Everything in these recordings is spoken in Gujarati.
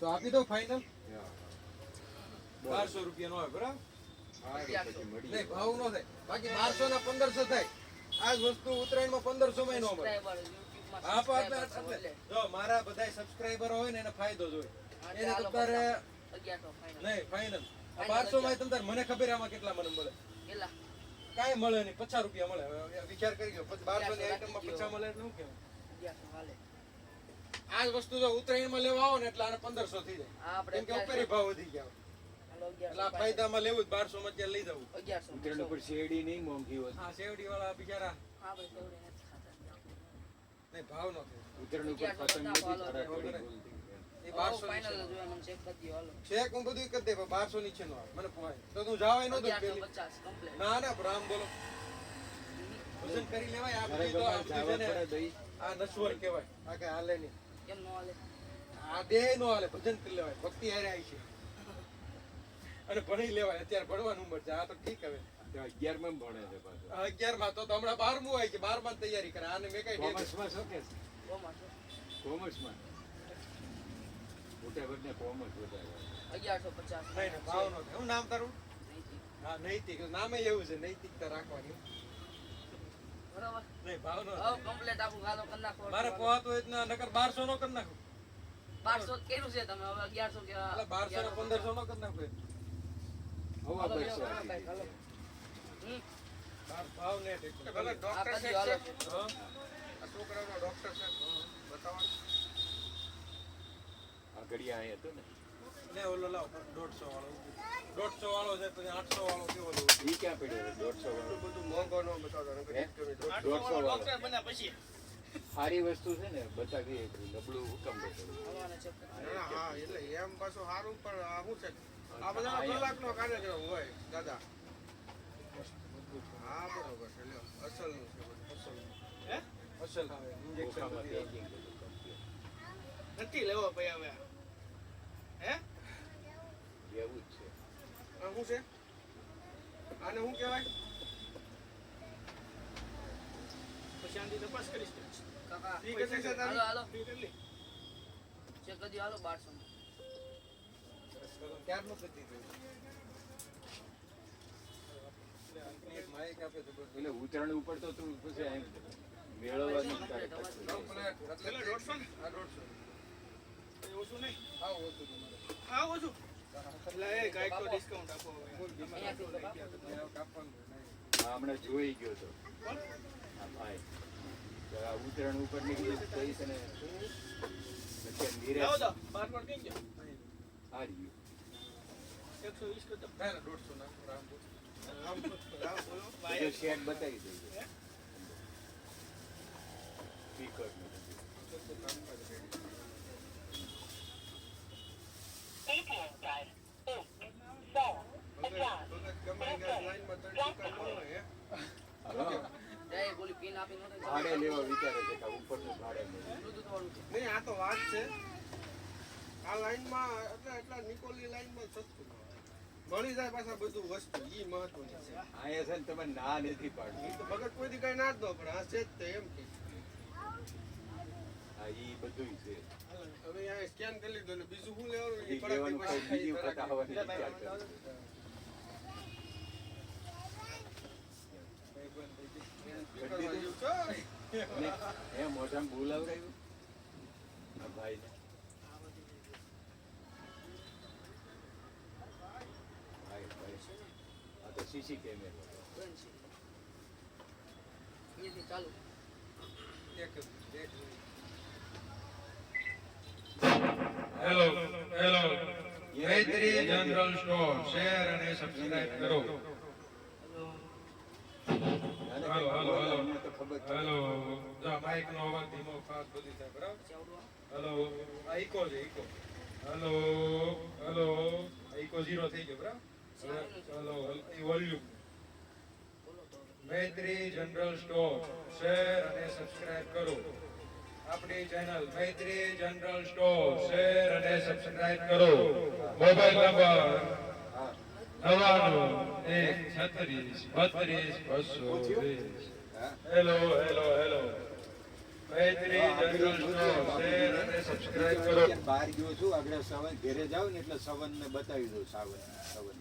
આપી દો ફાઇનલ 1200 રૂપિયા નો હોય બરાબર નહીં ભાવ નો થાય બાકી 1200 ના 1500 થાય આ જ વસ્તુ ઉત્તરાયણમાં 1500 માં નો મળે હા એટલે જો મારા બધા સબસ્ક્રાઇબર હોય ને એને ફાયદો જોઈએ એને તમારે નહીં ફાઇનલ 1200 માં તમતાર મને ખબર આમાં કેટલા મને મળે કેટલા કાઈ મળે નહીં 50 રૂપિયા મળે વિચાર કરી ગયો 1200 ની આઈટમ માં 50 મળે એટલે શું કહેવાય આ જ વસ્તુ જો ઉત્તરાયણમાં લેવા આવો ને એટલે આને 1500 થઈ જાય કેમ કે ઉપરી ભાવ વધી ગયા એટલે આ ફાયદામાં લેવું જ 1200 માં ત્યાં લઈ જવું 1100 ઉત્તરાયણ ઉપર શેરડી નહીં મોંઘી હોય હા શેરડી વાળા બિચારા હા ભાઈ શેરડી નથી ખાતા નહીં ભાવ નો ઉત્તરાયણ ઉપર પતંગ નથી એ 1200 ફાઇનલ જો મને ચેક કરી દો હાલો ચેક હું બધું કરી દે 1200 નીચે નો આવે મને પોવાય તો તું જાવાય નો દે 50 કમ્પ્લીટ ના ના બ્રામ બોલો વજન કરી લેવાય આ બધી તો આ નશ્વર કહેવાય આ કે હાલે નહીં કેમ નો હાલે આ બે નો હાલે ભજન કરી લેવાય ભક્તિ હારે આવી છે અને ભણી લેવાય અત્યારે ભણવાનું ઉંમર છે આ તો ઠીક હવે 11 માં ભણે છે પાછો 11 માં તો હમણાં 12મું આવી છે 12 માં તૈયારી કરે આને મે કઈ કોમર્સ માં શું કે કોમર્સ માં મોટા વર્ગને કોમર્સ વધારે 1150 નહીં ભાવ નો હું નામ તારું નૈતિક હા નૈતિક નામે એવું છે નૈતિકતા રાખવાની બરાબર નહીં ભાવ નો હવે કમ્પ્લીટ આપું ગાલો કરી નાખો મારે પોહાતો હોય ને નકર 1200 નો કરી નાખો 1200 કેનું છે તમે હવે 1100 કે એટલે 1200 ને 1500 નો કરી નાખો હવા પૈસા ભાવ ને ભલે ડોક્ટર છે આ છોકરાનો ડોક્ટર છે બતાવો આ ઘડિયા આયા તો ને ઓલો લાવ 150 વાળો છે પછી 800 વાળો કેવો લો ઈ ક્યાં પડ્યો 150 વાળો બધું મોંઘો નો બતાવતો 150 વાળો ડોક્ટર બના પછી સારી વસ્તુ છે ને બતાવી નબળું હુકમ બતાવ્યું હા એટલે એમ પાછું સારું પણ આ શું છે આ બધા કલાકનો કાર્યક્રમ હોય દાદા હા બરોબર છે લ્યો અસલનું છે અસલ હે અસલ આવે ઇન્જેક્શન નથી લેવો ભાઈ હવે હે એવું જ છે આ શું છે આને શું કહેવાય પછી આંધી તપાસ કરીશ કાકા ઠીક છે હાલો હાલો ચેક કરી હાલો 1200 ક્યારનું પતી ગયું એટલે ઉતરણ ઉપર તો તું પછી એમ મેળવવાની એટલે 150 આ 150 એ ઓછું નહીં હા ઓછું તમારે હા ઓછું એટલે એ કાઈક તો ડિસ્કાઉન્ટ આપો હા હમણાં જોઈ ગયો તો કોણ હા ભાઈ ઉતરણ ઉપર નીકળી થઈ છે ને અત્યારે નીરે લાવો તો બાર પર કેમ ગયો આ રહ્યું 120 કરતા ના 150 ના રામ બોલો ભાઈ શેક બતાવી દેજો સ્પીકર નો ATM card 8 ભાડે લેવા વિચારે છે કે ઉપરનું ભાડે નહીં આ તો વાત છે આ લાઈનમાં એટલા નિકોલની લાઈનમાં સસ્તું મળી જાય પાછા બધું વસ્તુ ઈ મહત્વની છે આયા છે ને તમે ના નથી પાડતી તો ભગત કોઈથી કઈ ના જ ન પડે આ છે જ તે એમ કે આ ઈ બધું છે હવે આ સ્કેન કરી લીધો એટલે બીજું શું લેવાનું ઈ પડે બીજી વખત આવવાની વિચાર કરે એ મોઢામાં બોલાવરાયું આ ભાઈ સીસી કેમેરા ચાલુ હેલો હેલો મૈત્રી જનરલ સ્ટોર શેર અને સબસ્ક્રાઇબ કરો હેલો હેલો હેલો હેલો જો માઈક નો અવાજ ધીમો ફાસ્ટ બધી થાય બરાબર હેલો આ ઇકો છે ઇકો હેલો હેલો ઇકો 0 થઈ ગયો બરાબર હેલો વોલ્યુમ મૈત્રી જનરલ સ્ટોર શેર અને સબસ્ક્રાઇબ કરો આપણી ચેનલ મૈત્રી જનરલ સ્ટોર શેર અને સબસ્ક્રાઇબ કરો mobile number 99 136 32 220 hello hello hello Gayatri general store share અને સબસ્ક્રાઇબ કરો. બહાર ગયો છું આગળ સવન ઘેરે જાવ ને એટલે સવન ને બતાવી દઉં સવન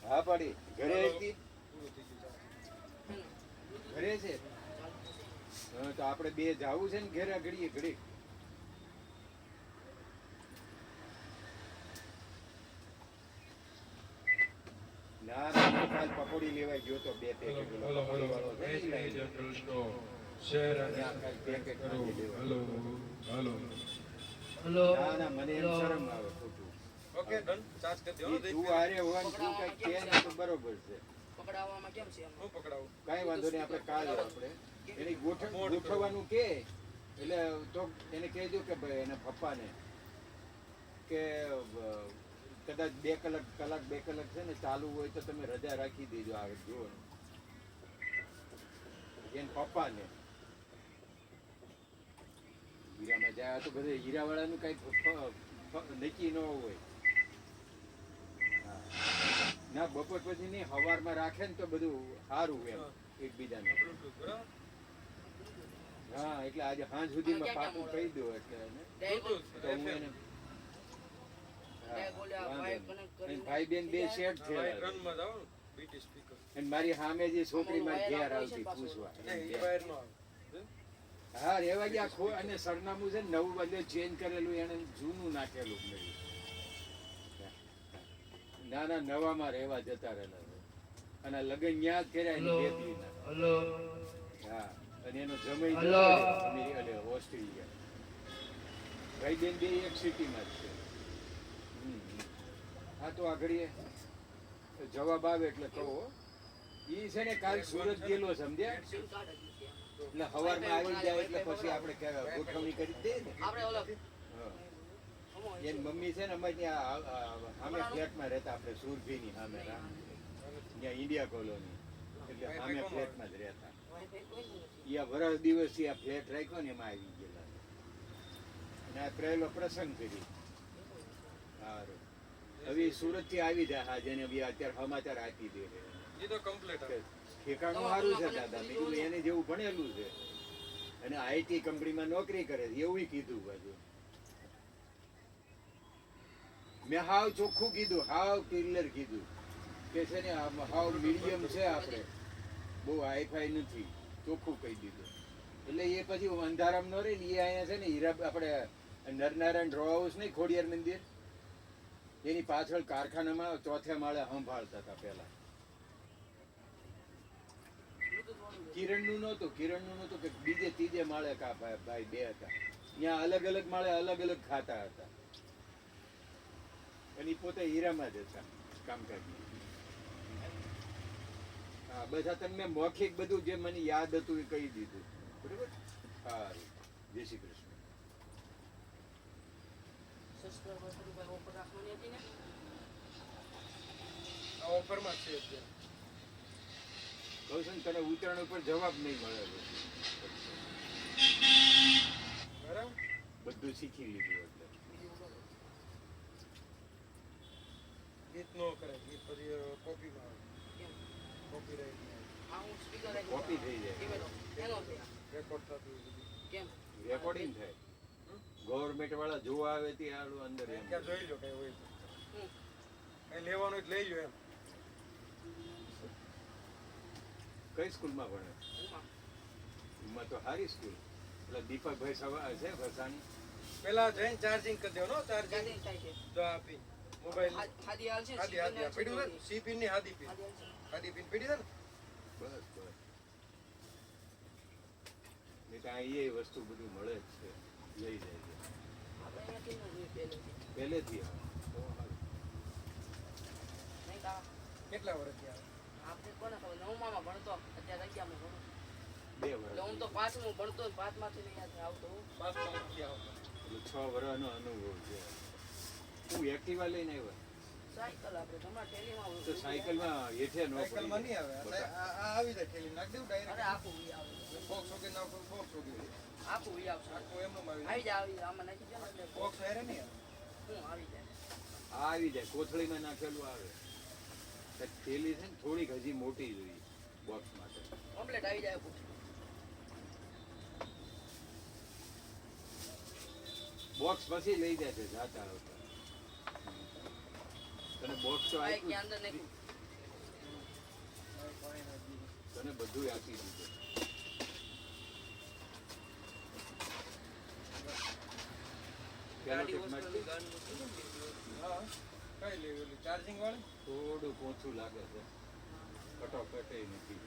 હા પાડી ઘરે હતી ઘરે છે હા તો આપણે બે જાવું છે ને ઘેરે ઘડીએ ઘડી ના ના કાલ પકોડી લેવા ગયો તો બે packet hello hello Gayatri general store share અને સબસ્ક્રાઇબ કરો. હલો હલો ના ના મને એમ શરમ આવે ખોટું ઓકે ડન ચાર્જ કરી દો તું આરે હોવા ને તું કઈ કે ને તો બરોબર છે પકડાવવામાં કેમ છે હું પકડાવું કઈ વાંધો નહીં આપણે કાલે આપણે એની ગોઠવવાનું કે એટલે તો એને કહેજો કે ભાઈ એના પપ્પાને કે કદાચ 2 કલાક 2 કલાક છે ને ચાલુ હોય તો તમે રજા રાખી દેજો આવે જુઓ એના પપ્પાને હીરામાં જાય તો બધે હીરાવાળાનું કઈ નક્કી ન હોય ના બપોર પછી નહીં સવારમાં રાખે ને તો બધું સારું એમ એકબીજાને હા એટલે આજે સાંજ સુધીમાં પાકું કહી દો એટલે તો હું એને ભાઈ બેન બે સેટ છે રનમાં જાવ ને બીટી સ્પીકર અને મારી સામે જે છોકરી મારી ઘેર આવતી પૂછવા નહીં એ બહાર નો આવે હા રેવા ગયા અને સરનામું છે ને નવું બધું ચેન્જ કરેલું એને જૂનું નાખેલું મેં ના ના નવામાં રહેવા જતા રહેલા અને લગન ન્યા જ કર્યા એની બેબીના હા અને એનો જમાઈ ઓસ્ટ્રેલિયા ભાઈ બેન બે એક સિટીમાં જ છે હા તો આગળ જવાબ આવે એટલે કહો ઈ છે ને કાલ સુરત ગયેલો સમજ્યા એટલે સવારમાં આવી જાય એટલે પછી આપણે ગોઠવણી કરી દઈએ ને એની મમ્મી છે ને અમે ત્યાં સામે ફ્લેટમાં રહેતા આપણે સુરભીની સામે ત્યાં ઇન્ડિયા કોલોની એટલે સામે ફ્લેટમાં જ રહેતા એ વર્ષ દિવસથી આ ફ્લેટ રાખ્યો ને એમાં આવી ગયેલા અને આ પહેલો પ્રસંગ કરી સારું હવે સુરત થી આવી જાય હા જેને બી અત્યારે સમાચાર આપી દે એ તો કમ્પ્લીટ ઠેકાણું સારું છે દાદા બીજું એને જેવું ભણેલું છે અને આઈટી કંપનીમાં નોકરી કરે છે એવું કીધું બાજુ મેં હાવ ચોખ્ખું કીધું હાવ ક્લિયર કીધું કે છે ને હાવ મીડિયમ છે આપણે બહુ હાઈફાઈ નથી ચોખ્ખું કહી દીધું એટલે એ પછી અંધારામ ન રહે ને એ અહીંયા છે ને હીરા આપણે નરનારાયણ રો હાઉસ નહીં ખોડિયાર મંદિર એની પાછળ કારખાનામાં ચોથે માળે સંભાળતા હતા પેલા કિરણનું નહોતું કે બીજે ત્રીજે માળે કા ભાઈ બે હતા ત્યાં અલગ અલગ માળે અલગ અલગ ખાતા હતા અને પોતે હીરામાં જ હતા કામકાજ હા બધા તમને મૌખિક બધું જે મને યાદ હતું એ કહી દીધું બરોબર સારું જય શ્રી કૃષ્ણ ઓફરમાં છે કહું છું ને તને ઉતરાણ ઉપર જવાબ નહીં મળે બરાબર બધું શીખી લીધું એટલે ગીત નો કરે ગીત પછી કોપીમાં આવે કોપીરાઈટ કોપી થઈ જાય રેકોર્ડ થતું રેકોર્ડિંગ થાય ગવર્મેન્ટ વાળા જોવા આવે તે આડું અંદર એમ ક્યાં જોઈ લો કઈ હોય કઈ લેવાનું હોય તો લઈ લો એમ કઈ સ્કૂલમાં ભણે એમાં તો સારી સ્કૂલ એટલે દીપકભાઈ સવા છે ભસાણી પેલા જઈને ચાર્જિંગ કરી દેવાનો ચાર્જિંગ જો આપી મોબાઈલ હાદી હાલ છે હાદી પીડ્યું છે સી પિન ની હાદી પિન પીડી છે ને બસ નહીં તો એ વસ્તુ બધું મળે જ છે લઈ જાય છે પહેલેથી કેટલા વર્ષથી આવે આપણે કોને ખબર નવમામાં ભણતો અત્યારે 11માં ભણું 2 વર્ષ એટલે હું તો 5મું ભણતો 5માંથી નહીં યાદ આવતો પાસમાં નથી આવતો એટલે 6 વર્ષનો અનુભવ છે હું એક્ટિવા લઈને આવ્યો સાયકલ આપણે તમારા ટેલીમાં તો સાયકલમાં હેઠે ન સાયકલમાં નહીં આવે આ આવી જાય ઠેલી નાખ દેવું અરે ડાયરેક્ટ આખું વી આવે બોક્સ વગર નાખો બોક્સ વગર આખું વી આવશે આખું એમનું આવી જાય આમાં નાખી દે એટલે બોક્સ હેરે નહીં હું આવી જાય આવી જાય કોથળીમાં નાખેલું આવે થેલી છે ને થોડીક હજી મોટી જોઈએ બોક્સ માટે કમ્પ્લીટ આવી જાય પૂછ બોક્સ પછી લઈ જશે જાતા આવતા. તને બોક્સ તો બાઈક આપ્યું ની અંદર નાખ્યું. તને બધું આપી દીધું. પેલો ગાડી ટેક વોશ મારતી? કરેલી, ગાડી વોશ કરેલી. હા કઈ લેવી ઓલી ચાર્જિંગ વાળી થોડું ઓછું લાગે છે. કટોકટ નથી.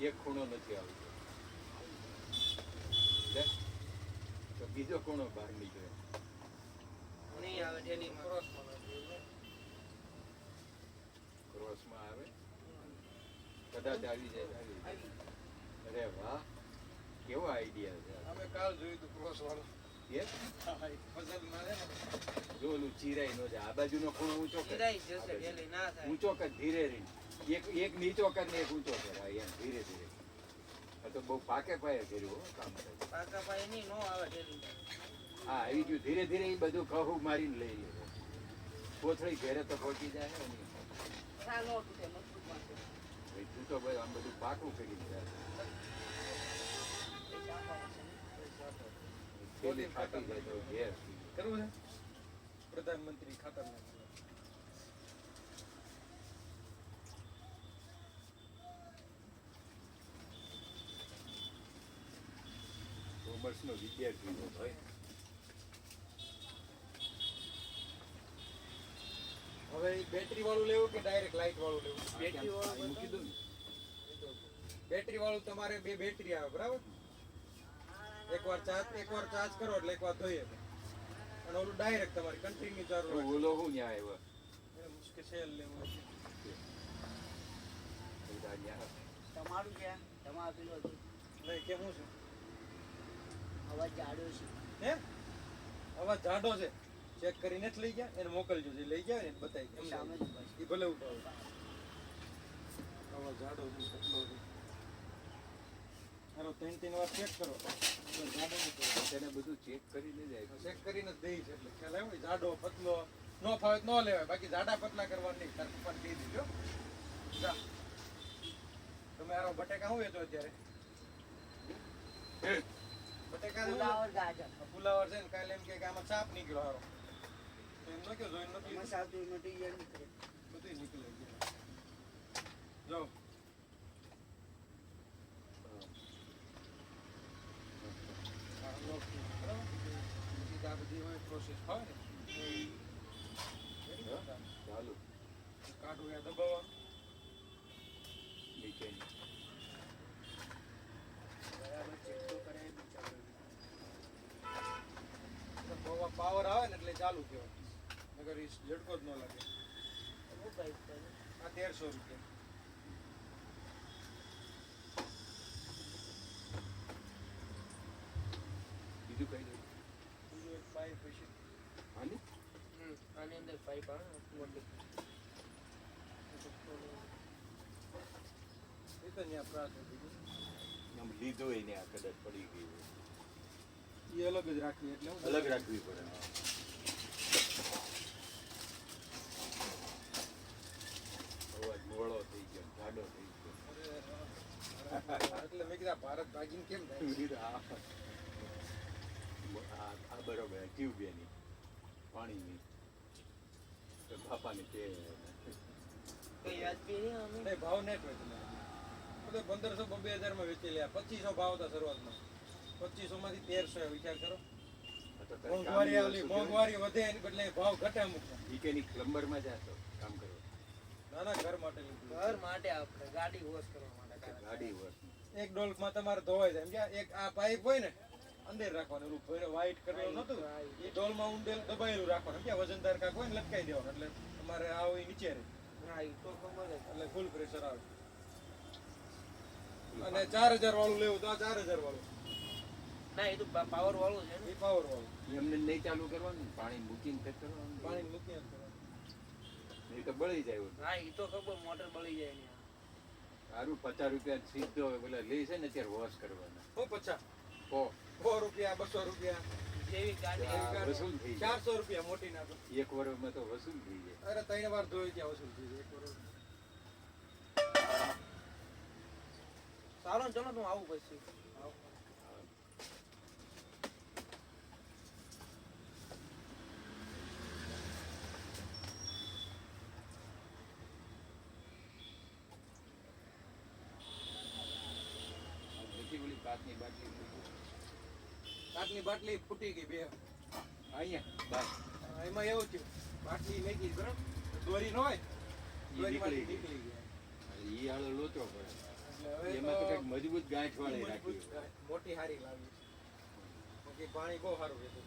એક ખૂણો નથી આવતો. લે, તો બીજો ખૂણો બહાર નીકળ્યો. નહીં આવે ઠેલીમાં. ક્રોસમાં નાખી દઉં. ક્રોસમાં આવે કદાચ આવી જાય તો આવી જાય. અરે વાહ, કેવો આઈડિયા છે આ. અમે કાલ જોયું તું ક્રોસ વાળું એ પઝલ માં છે ને જો ઓલું ચીરાઈ નો છે. આ બાજુનો ખૂણો ઊંચો કર. ચિરાઈ જશે ઠેલી, ના થાય. ઊંચો કર ધીરે રહી. એક નીચો કર ને એક ઊંચો કર. આ એમ ધીરે ધીરે. આ તો બહુ પાકે પાયે કર્યું હો કામ. પાકા પાયે નહીં, નો આવે ઠેલી. હા આવી ગયું ધીરે ધીરે. એ બધું કહું મારીને લઈ લે. કોથળી ઘેરે તો પહોંચી જાય ને. ના, નો તૂટે, મજબૂત માથે. ભાઈ તું તો ભાઈ આમ બધું પાકું કરી જાય. એ ચાપા હશે ને. થેલી ફાટી જાય તો ઘેર. કરવું છે પ્રધાનમંત્રી ખાતર કોમર્સનો વિદ્યાર્થી છો ભાઈ. હવે બેટરી વાળું લેવું કે ડાયરેક્ટ લાઇટ વાળું લેવું બેટરી વાળું મૂકી દઉં ને. બેટરી વાળું તમારે બે બેટરી આવે બરાબર એકવાર ચાર્જ કરો એટલે એકવાર ધોઈએ અને ઓલું ડાયરેક્ટ તમારે કન્ટિન્યુ ચાલુ તો રાખે ઓલો હું ન્યા આવ્યો. એને મુશ્કેલ સેલ લેવું છે બધા ન્યા. તમારું ક્યાં? તમારું પેલું હતું. નહીં કેમ હું છે અવાજ જાડ્યો છે. હે અવાજ જાડો છે ચેક કરીને જ લઈ ગયા એને મોકલજો જે લઈ ગયા ને એને બતાવી સામે જ ઉભા છે. એ ભલે ઉઠાવો અવાજ જાડો છે કેટલો છે હાલો 3 વાર ચેક કરો તો જાડો નથી તેને બધું ચેક કરીને જ આપ્યું. ચેક કરીને જ દઈ છે એટલે ખ્યાલ આવ્યો જાડો પતલો નો ફાવે તો ન લેવાય બાકી જાડા પતલા કરવા નહીં તાર પપ્પાને કહી દીધો જા તમે આરો બટેકા હું વેચો અત્યારે બટેકા ફુલાવર, ગાજર. ફુલાવર છે ને કાલે એમ કે આમાં ચાપ નીકળ્યો હારો તો એમ ન કે જોઈને નથી એમાં સાવતું મટીરિયલ નીકળે. બધું નીકળે જો આ લોક બરાબર પછી આ બધી હોય પ્રોસેસ હોય ને હા? ચાલુ કાઢું યા દબાવવાનું નીચેની. બરાબર ચેક તો કરે બિચારો. પાવર આવે ને એટલે ચાલુ કહેવાય નગર ઈ ઝટકો જ ન લાગે હું કહીશ તને? આ 1300 રૂપિયા બીજું કઈ દઉં? બીજું એક પાઇપ હશે હાલી? આની અંદર પાઇપ આવે ને મોટી. એ તો ત્યાં પ્રાસ હતી આમ લીધો હોય ને આ કદાચ પડી ગઈ હોય. એ અલગ જ રાખવી એટલે હું અલગ રાખવી પડે. અવાજ મોળો થઈ ગયો, જાડો થઈ ગયો. એટલે મેં કીધું આ ભારત ભાગીને કેમ થાય આ બરોબર ટ્યુબ એની પાણીની તો બાપાને કે કઈ વ્યાજબી નહીં અમે. નહીં ભાવ નેટ હોય તમારે બધે 1500 2000 માં વેચી લ્યા 2500 ભાવ હતા શરૂઆતમાં 2500 માંથી 1300 વિચાર કરો આ તો તારે મોંઘવારી કામની આવલી વસ્તુ મોંઘવારી વધે એની બદલે ભાવ ઘટે અમુક વીકેની પ્લમ્બરમાં જાતો કામ કરો. નાના ઘર માટે લીધું ઘર માટે આપણે ગાડી વોશ કરવા માટે ગાડી વર્ષ એક ડોલમાં તમારે ધોવાઈ જાય એમ કે એક આ પાઇપ હોય ને અંદર રાખવાનું ઓલું વ્હાઈટ કરેલું નતું એ ડોલમાં ઊંડેલ દબાયેલું રાખવાનું એમ કે વજનદાર કાંક હોય ને લટકાઈ દેવાનું એટલે તમારે આ હોય નીચે રહે હા એ તો ખબર જ. એટલે ફૂલ પ્રેશર આવે અને 4000 વાળું લેવું તો આ 4000 વાળું ના એ તો પાવર વાળું છે ને. એ પાવર વાળું એમને નહીં ચાલુ કરવાનું, પાણી મૂકીને ફેર કરવાનું. પાણી મૂકી જ કરવાનું. નહીં તો બળી જાય ઓલું. હા એ તો ખબર મોટર બળી જાય ને. સારું 50 રૂપિયા સીધો પેલા લે છે ને ત્યારે વોશ કરવાના. હું 50 ઓ 100 રૂપિયા 200 રૂપિયા જેવી ગાડી આ એવી વસૂલ થઈ 400 રૂપિયા મોટી નાખો એક વર્ષમાં તો વસૂલ થઈ જાય. અરે 3 વાર ધોઈ ત્યાં વસૂલ થઈ જાય એક વાર ચાલો ને, ચલો હું આવું પછી. કાચની બાટલી મૂકી. કાચની બાટલી ફૂટી ગઈ બે. અહીંયા બસ એમાં એવું થયું બાટલી મેકી બરાબર દોરી ન હોય ઈ દોરીમાંથી નીકળી નીકળી ગઈ. ગયા ઈ હાલો લોચો પડે. એટલે હવે એમાં તો તો કંઈક મજબૂત ગાંઠ વાળી રાખી હોય. મોટી હારી લાવી છે બાકી પાણી બહુ સારું વેતું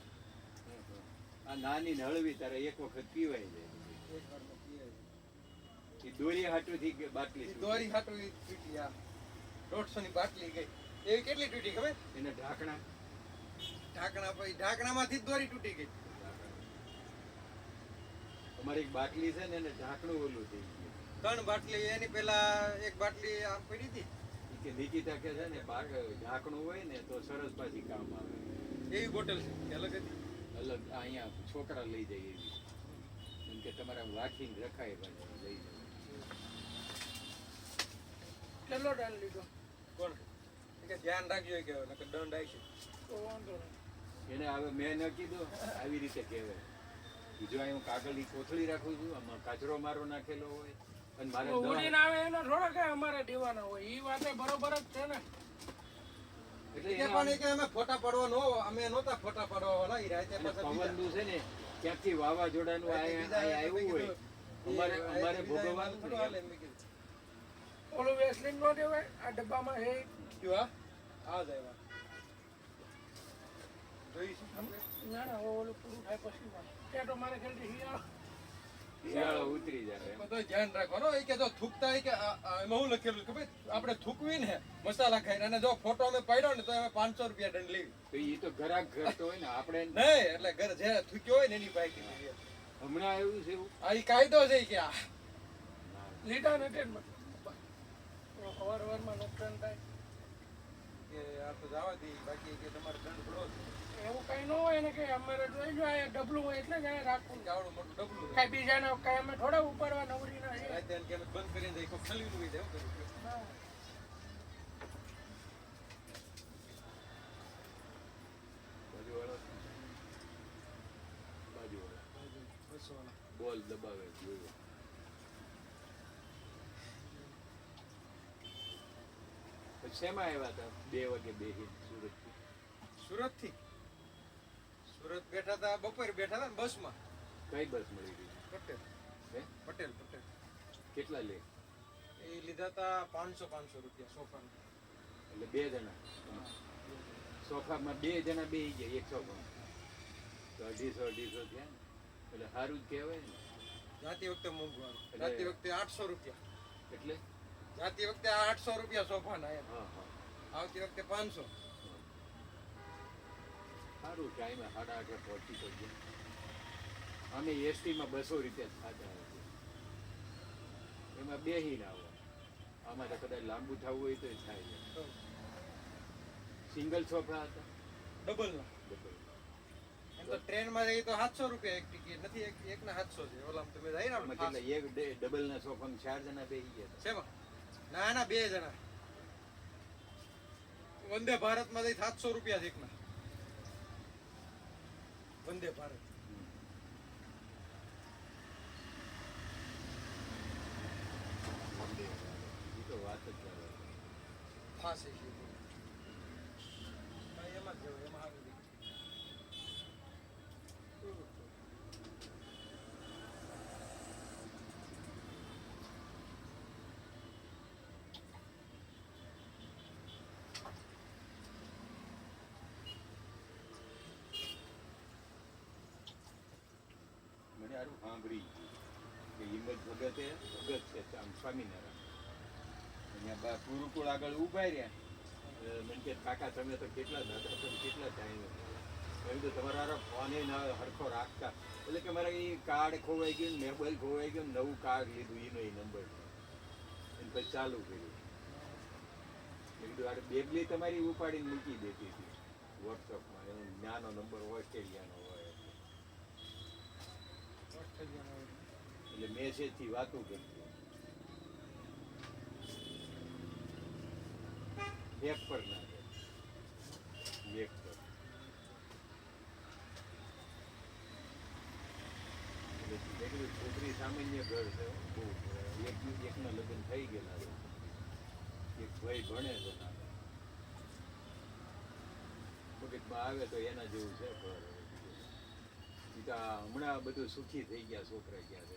આ નાની ને હળવી તારે એક વખત પીવાય જાય. એક વારમાં પીએ છે. ઈ દોરી હાટુથી બાટલી ઈ છૂટી. દોરી હાટું ઈ તૂટી આ 150 ની બાટલી ગઈ એવી કેટલી તૂટી ખબર એના ઢાંકણા ઢાંકણામાંથી જ દોરી તૂટી ગઈ અમારી એક બાટલી છે ને એને ઢાંકણું ઓલું થઈ ગયું. 3 બાટલી એની પેલા એક બાટલી આમ પડી હતી ઈ કે નિકિતા કે છે ને ઢાંકણું હોય ને તો સરસ પાછી કામ આવે. એવી બોટલ છે કે અલગ હતી અલગ અહીંયા છોકરા લઈ જાય એવી. એમ કે તમારે આમ રાખીને રખાય પાછી લઈ જાય. કેટલો દંડ લીધો કોણ એ કે ધ્યાન રાખજો કે નકર દંડ આવશે તો વાંધો નહીં. એને હવે મેં ન કીધું આવી રીતે કહેવાય. બીજો અહીં હું કાગળની કોથળી રાખું છું આમાં કાચરો મારો નાખેલો હોય અને મારે તો ઉડીને આવે એનો થોડા કઈ અમારે દેવાના હોય ઈ વાતે બરોબર જ છે ને. એટલે એ પણ એ કે અમે ફોટા પાડવા નો અમે નહોતા ફોટા પાડવા વાળા ઈ રાતે પાછા બીજા પવનનું છે ને ક્યાંકથી વાવાઝોડાનું બીજા આવ્યું હોય અમારે અમારે ભોગવવાનું થોડું હાલે એમ મેં કીધું. ઓલું વેસલીન નો દેવાય આ ડબ્બામાં હે કયું આ જ આવ્યા જોઈશું આપણે. ના ના હવે ઓલું પૂરું થાય પછી વાત. ત્યાં તો મારે ખ્યાલથી શિયાળો ઉતરી જાય એમ. બધું ધ્યાન રાખવાનું એ કે જો થૂકતા હોય કે એમાં હું લખેલું કે ભાઈ આપણે થૂકવી ને મસાલા ખાઈને અને જો ફોટો અમે પાડ્યો ને તો અમે 500 રૂપિયા દંડ લેવી તો એ તો ઘરાક ઘરતો હોય ને આપણે નહીં એટલે ઘર જે થૂક્યો હોય ને એની પાસે લેવી. હમણાં આવ્યું છે એવું આ ઈ કાયદો છે ઈ કે આ લીધા નથી ને અવાર અવારમાં નુકસાન થાય કે આ તો જવા દે બાકી કે તમારે દંડ ભરો છે એવું કઈ ન હોય ને કે અમારે જોઈ જો આ ડબલું હોય એટલે જ અહીંયા રાખવું કે આવડું મોટું ડબલું કઈ બીજાને કઈ અમે થોડા ઉપાડવા નવરી ના છે. રાતે એમ કે અમે બંધ કરીને જઈ કોઈ ખલીલું હોય તો એવું કર્યું હા. બાજુવાળો બોલ દબાવે જોયો. પછી શેમાં આવ્યા હતા 2 વાગે બેસી સુરતથી? સુરત થી સુરત બેઠા હતા બપોરે બેઠા હતા ને બસમાં કઈ બસ મળી ગઈ? પટેલ હે? પટેલ કેટલા લે? એ લીધા હતા 500 રૂપિયા સોફાના એટલે 2 જણા સોફામાં 2 જણા બેસી ગયા એક સોફામાં તો 250 થયા ને. એટલે સારું જ કહેવાય ને. જાતી વખતે મોંઘવાનું એટલે- જાતી વખતે 800 રૂપિયા એટલે જાતી વખતે 800 રૂપિયા સોફાના એમ હા હા આવતી વખતે 500 સારું ટાઈમે 8:30 પહોંચી તો ગયા. અમે એસટીમાં 200 રૂપિયા ખાધા હતા. એમાં બેસી ના હોય. આમાં તો કદાચ લાંબુ થવું હોય તો થાય. સિંગલ સોફા હતા ડબલ ના ડબલ. એમ તો ટ્રેનમાં જઈએ તો 700 રૂપિયા એક ટિકિટ નથી એકના 700 છે ઓલામાં તમે જાય ને આમાં આપણે કેટલા એક ડબલ ના સોફામાં 4 જણા બેસી ગયા હતા. શેમાં ના ના 2 જણા વંદે ભારતમાં જઈ 700 રૂપિયા છે એકના વંદે ભારત ઈ તો વાત જ ચાલે. ખાસ છે એમાં જ જવું એમાં સારું દેખાય. મને સારું સાંભળી કે હિંમત ભગતે ભગત છે આમ સ્વામિનારાયણ અહીંયા ગુરુકુળ આગળ ઉભા રહ્યા મને કે કાકા તમે તો કેટલા દાદા તમે કેટલા ટાઈમ એમ તો તમારા ફોને ના હરખો રાખતા એટલે કે મારે એ કાર્ડ ખોવાઈ ગયું ને મોબાઈલ ખોવાઈ ગયો ને નવું કાર્ડ લીધું એનો એ નંબર એને પછી ચાલુ કર્યું. મેં કીધું આ બેગલી તમારી ઉપાડીને મૂકી દેતી હતી વોટ્સઅપમાં એનો નાનો નંબર ઓસ્ટ્રેલિયાનો હોય એટલે મેસેજથી વાતું કરતી બેક પર નાખે બેક પર એટલે મેં કીધું છોકરી સામાન્ય ઘર છે બહુ એકના લગ્ન થઈ ગયેલા છે એક ભાઈ ભણે છે નાના મગજમાં આવે તો એના જેવું છે ઘર. ઈ તો આ હમણાં બધું સુખી થઈ ગયા છોકરા ગયા છે.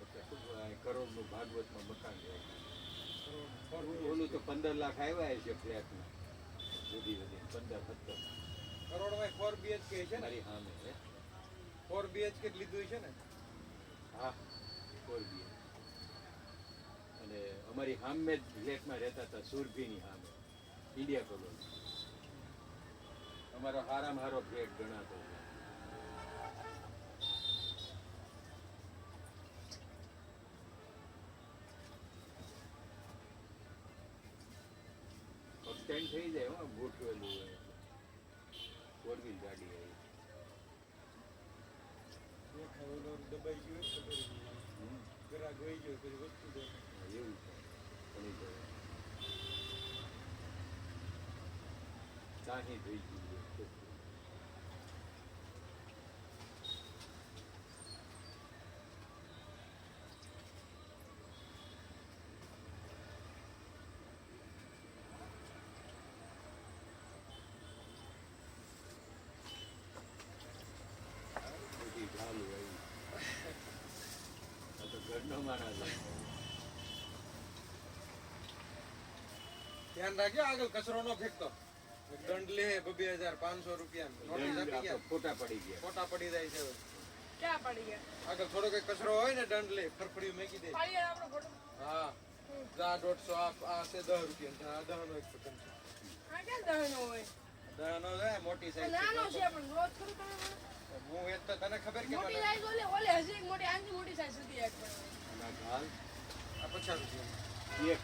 એટલે શું આ કરોડનું ભાગવતમાં મકાન છે. ઓલું તો 15 લાખ આવ્યા છે ફ્લેટમાં. વધી 15-17 કરોડમાં 4 BHK છે ને, મારી સામે છે. 4 BHK જ લીધું છે ને. હા 4 BHK. અને અમારી સામે જ ફ્લેટમાં રહેતા હતા સુરભીની સામે ઇન્ડિયા કોલોની. અમારો હારામાં હારો ફ્લેટ ગણાતો હતો. સ્ટેન્ડ થઈ જાય હો, ગોઠવેલું હોય એટલે. 4 વ્હીલ ગાડી હોય. દેખાય ઓલો દબાઈ ગયું હોય તો ખબર નહીં. હમ. ગ્રાહક વહી ગયો પછી વસ્તુ દે. એવું છે ઘણી જગ્યાએ. ચાહી થઈ ગયું છે. બધી ચાલુ હોય. આ તો ઘરનો માણસ છે. ધ્યાન રાખજો આગળ કચરો નો ફેંકતો. દંડ લે 2500 રૂપિયા નોટિસ આપી આ તો ગયા. ફોટા પડી ગયા. ફોટા પડી જાય છે હવે. ક્યાં પડી ગયા? આગળ થોડો કઈ કચરો હોય ને દંડ લે ફરફડી મૂકી દે. પાડી આપણો ફોટો. હા જા 150 આ છે 10 રૂપિયા આ 10 નો એક પતંગ છે. આ ક્યાં દહનો હોય? 10 નો છે મોટી આ સાઈઝ નાનો છે પણ રોજ ખરું તમે મને. હું એ તો તને ખબર કે મોટી મને સાઈઝ ઓલે ઓલે હજી એક મોટી આનથી મોટી સાઈઝ સુધી એક પણ. અને આ ઘાલ આ 50 રૂપિયા એક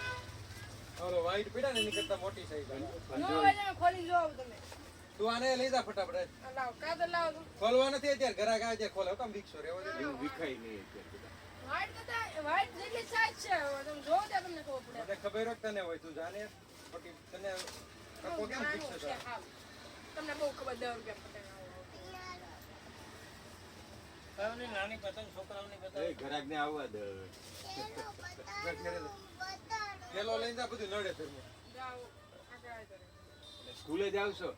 ઓલો વાઈટ પીડા ને એની કરતા મોટી સાઈઝ નો પંજો હોય તમે ખોલી જોવો તમે. તું આને લઈ જા ફટાફટ આ લાવો કાદર લાવો તું. ખોલવા નથી અત્યારે ઘરાક આવે છે ખોલે કેમ વિકસો રેવો દે એવું વિખાય નહીં અત્યારે બધા. વ્હાઈટ કરતા વ્હાઈટ જેટલી સાઈઝ છે હવે તમે જોવો ત્યાં તમને ખબર પડે. મને ખબર હોત તને હોય તું જાને ખોટી તને કપો કેમ નાનું વિકસો છે હાવ. તમને બહુ ખબર 10 રૂપિયા પતંગ આવે. નાની પતંગ છોકરાઓની એ પતંગ ઘરાકને આવવા દે. કેલો લઈને જા બધું નડે ફેર જાઓ આગળ આવી કરે. સ્કૂલે જ આવશો?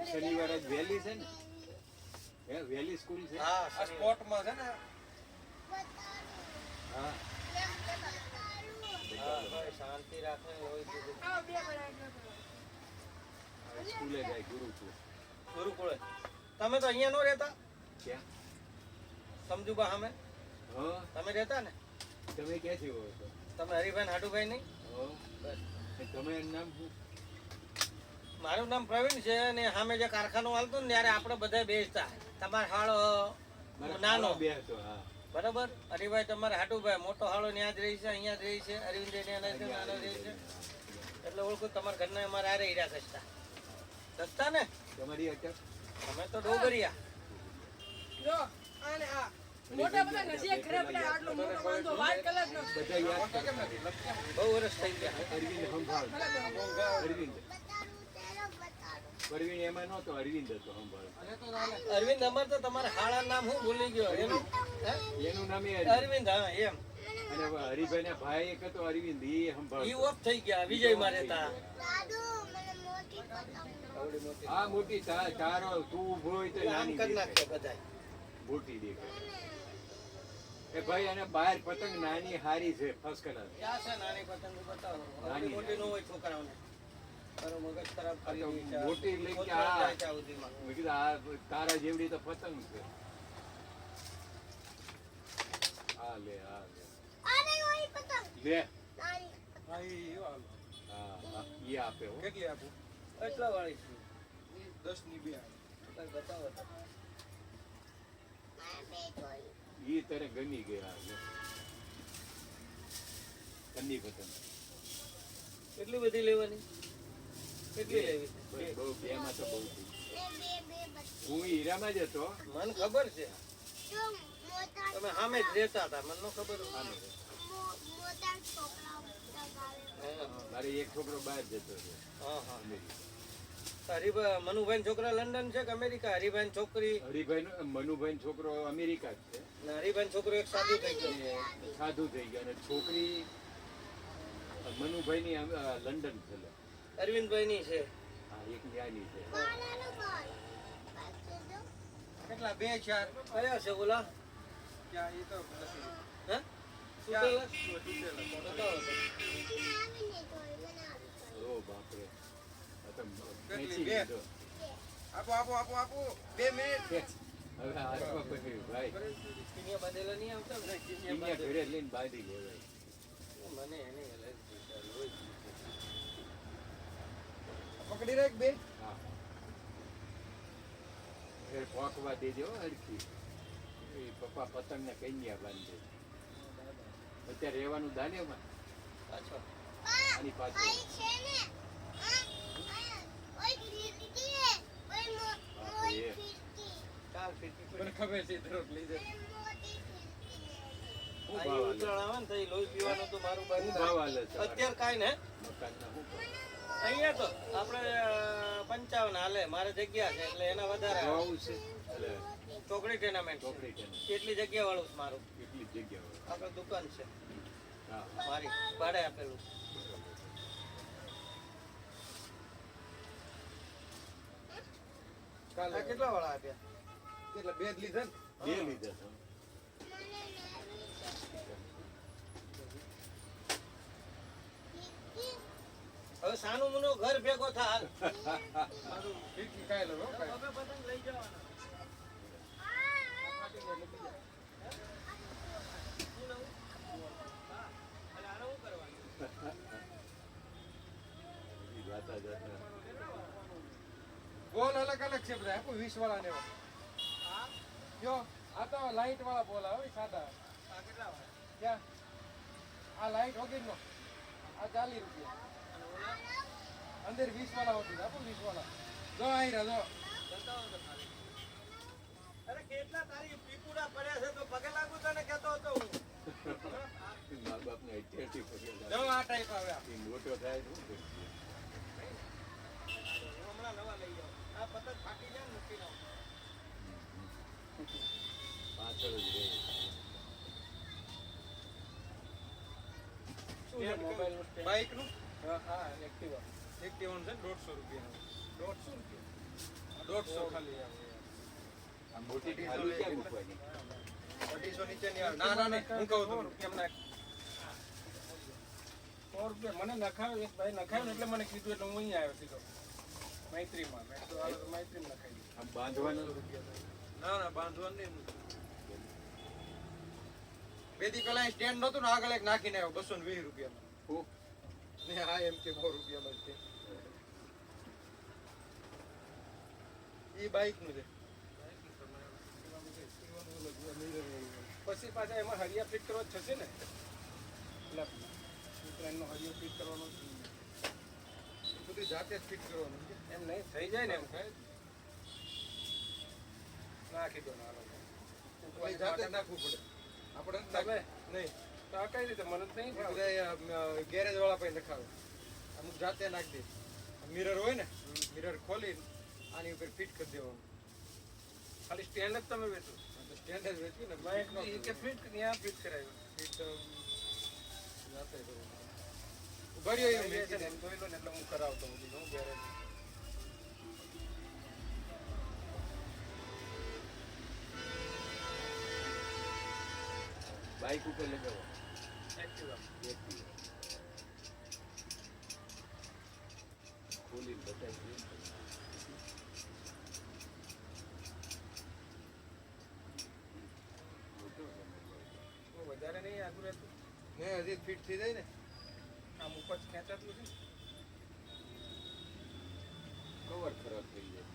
શનિવારે જ વહેલી છે ને? હે વહેલી સ્કૂલ છે? હા આ સ્પોર્ટમાં છે ને હા. શાંતિ રાખે હોય તો આવો બે બનાવી નાખો. હવે સ્કૂલે જાય ગુરુકુળ. ગુરુકુળે તમે તો અહીંયા નો રહેતા ક્યાં? સમજુબા સામે હા તમે રહેતા ને તમે ક્યાંથી હો છો? તમે હરિભાઈ હાડુભાઈ નહીં હો. એ તમારું નામ શું? મારું નામ પ્રવીણ છે અને સામે જે કારખાનું હાલતું ને ત્યારે આપણે બધા બેસતા તમારો હાળો મારા નાનો ખાવા બેસતો. હા બરાબર હરિભાઈ તમારે હાડુભાઈ મોટો હાળો ત્યાં જ રહી છે અહીંયા જ રહી છે અરવિંદ ત્યાં રહે છે નાનો રહે છે એટલે ઓળખું તમારા ઘરના અમારે આરે હીરા ખસતા ખસતા ને તમારી અટક અમે તો ડોગરિયા જો આને આ મોટા બધા નજીક ખરે પડ્યા આટલો મોટો વાંધો વ્હાઈટ કલર નો છે. બધા યાદ કરો. બહુ વર્ષ થઈ ગયા અરવિંદ સંભાળ. અરવિંદ પરવીન એમાં નહોતો, અરવિંદ હતો સંભાળ. અરવિંદ અમાર તો તમારા હાળા નામ હું ભૂલી ગયો એનું હે? એનું નામ એ અરવિંદ હા એમ અને હરિભાઈ ના ભાઈ એક હતો અરવિંદ, એ સંભાળ. ઈ ઓફ થઈ ગયા વિજય માં રહેતા આ મોટી તારો તું ઉભો હોય તો આમ નાની કરી દેખાય. નાખે બધાય મોટી દેખાય. એ ભાઈ અને બહાર પતંગ નાની હારી છે ફર્સ્ટ ક્લાસ. ક્યાં છે નાની પતંગ બતાવો નાની. આવડી મોટી નો હોય છોકરાઓને તારું મગજ ખરાબ કરી આ તો દે છે. મોટી લઈ કે કોતરા આ- જાય છે આ સુધીમાં. મેં કીધું આ તારા જેવડી તો પતંગ છે. આ લે આ લે લે હા ઈ હાલો. હા ઈ આપે હો. કેટલી આપું એટલા વાળી છે 10 ની બે કઈ બતાવો તો. ઈ તને ગમી ગયા છે. કંદી પતંગ કેટલી બધી લેવાની કેટલી લેવી બહુ બેમાં તો બહુ થઈ. હું હીરામાં જ હતો. મને ખબર છે તમે સામે જ રહેતા હતા મને ન ખબર હોય. આમે. હા, હા. મારે એક છોકરો બહાર જતો હતો હા હા અમેરિકા. તો હરિભાઈ મનુભાઈ છોકરા લંડન છે કે અમેરિકા હરિભાઈ છોકરી હરિભાઈ મનુભાઈ છોકરો અમેરિકા જ છે. ને હરિભાઈ છોકરો એક સાદું થઈ ગયો એ સાધુ થઈ ગયા અને છોકરી મનુભાઈની લંડન છે લે. અરવિંદભાઈની છે. હા એક ન્યાની છે. કેટલા 2 4 કયા છે ઓલા? ક્યાં ઈ તો નથી. હે? ક્યાં? તૂટેલા? બતાવો તો. ઓ બાપરે આ તો કેટલી? ખેંચી બે? લીધો. આપો 2 મિનિટ. હવે હાથમાં પકડ્યું ભાઈ. કિનિયા બાંધેલા નહીં આવતા ને? કિનિયા અહીંયા બાંધેલા. ઘરે લઈને બાંધી લેવાય. મને એની એલર્જી છે, લોહી છે. પકડી રાખ 2. હા એ પોકવા દેજો હરખી. એ પપ્પા પતંગને કન્યા બાંધે. અત્યારે રહેવાનું દાનેમાં પાછો. આની પાછળ. ચાર ફીરકી પડી. મને ખબર છે દરરોજ લઈ જાય. શું આ ભાવ ઈ હાલે? ઉતરાણ આવે ને તો ઈ લોહી પીવાનું તો મારું શું બંધ ભાવ થાય. હાલે છે? અત્યારે કાંઈ ને મકાનના શું ભાવ? અહીંયા તો આપણે 55 હાલે, મારે જગ્યા છે એટલે એના વધારે આવે. ભાવ છે એટલે ચોકડી ટેનામેન્ટ ચોકડી ટેન એટલી જગ્યા વાળું છે મારું. કેટલી જગ્યા હોય. આપણે દુકાન છે હા મારી, ભાડે આપેલું. કાલે આ કેટલા વાળા આપ્યા? કેટલા 2 જ લીધા ને? બે લીધા છે. હવે સાનું મુનો ઘર ભેગો થાય. મારું ફીરકી કાંઈ લો, હો, કાંઈ. હવે પતંગ લઈ જવાના. ફાટી જાય એટલે બીજા. શું નવું? હા. એટલે આને શું કરવાનું? ઈ જાતા જાતા બોલ અલગ અલગ છે બધા. આપો 20 વાળા ને એવા. હા? જો આ તો લાઈટ વાળા બોલ આવે સાદા. આ કેટલા વાળા? ક્યાં? આ લાઈટ વગેરેનો આ 40 રૂપિયા. અને ઓલા? અંદર 20 વાળા હોતી. આપો 20 વાળા. જો આઈ રહ્યા જો. બતાવો તો ખાલી. અરે કેટલા તારી પીપુડા પડ્યા છે તો પગે લાગુ તને કહેતો હતો હું. મા બાપને અત્યારથી પગે જો લાગે. આ ટાઈપ આવે આ. ઈ મોટો થાય તો શું કરશે? હું હમણાં નવા લઈ જાઉં. આ પતંગ ફાટી જાય ને મૂકી દઉં. પાછળ જ રહે. શું છે મોબાઈલ બાઈક નું? હા એક્ટિવા. એક્ટિવા છે 150 રૂપિયા. 150 રૂપિયા. 150 ખાલી આવે. આ મોટી થાળી ક્યાં મૂકવાની? 250 નીચે ની આવે. ના ના નહીં. હું કહું છું એમ નાખ. 100 રૂપિયા મને નખાવ્યો એક ભાઈ નખાવ્યો એટલે મને કીધું એટલે હું અહીંયા આવ્યો સીધો મૈત્રીમાં. મેં તો આ મૈત્રીમાં નખાઈ દીધું. આમ બાંધવાનું ના ના બાંધવાનું નહીં. બેદી પેલા સ્ટેન્ડ નતું ને આગળ એક નાખીને આવ્યો 220 રૂપિયામાં. હું ને આ એમ કે 100 રૂપિયામાં જ છે. ઈ બાઈક નું છે. પછી પાછા એમાં હરિયા ફિટ કરવા જ થશે ને. ઉત્તરાયણનો હરિયો ફિટ કરવાનો છે. બધું જાતે જ ફિટ કરવાનું છે. એમ નહીં થઈ જાય ને એમ કાંઈ નાખી દો નાનો. જાતે જ નાખવું પડે. આપણે તમે નહીં તો આ કઈ રીતે મને જ નહીં બધા ગેરેજ વાળા પાસે નખાવે. અમુક જાતે નાખી દે. મિરર હોય ને મિરર ખોલી આની ઉપર ફિટ કરી દેવાનું. ખાલી સ્ટેન્ડ જ તમે વેચો. સ્ટેન્ડ જ વેચ્યું ને બાઇક કે ફિટ ત્યાં ફિટ કરાવ્યું. ફિટ જાતે કરવાનું. ઉભા રહ્યો એમ જોઈ લો ને એટલે હું કરાવતો હું ગેરેજ. બાઈક ઉપર લગાવો. એક્ટિવા. ખોલીને બતાવી દે. વધારે નહીં આગળ રહેતું ને હજી ફિટ થઈ જાય ને આમ ઉપર ખેંચાતું છે. કવર ખરાબ થઈ જાય.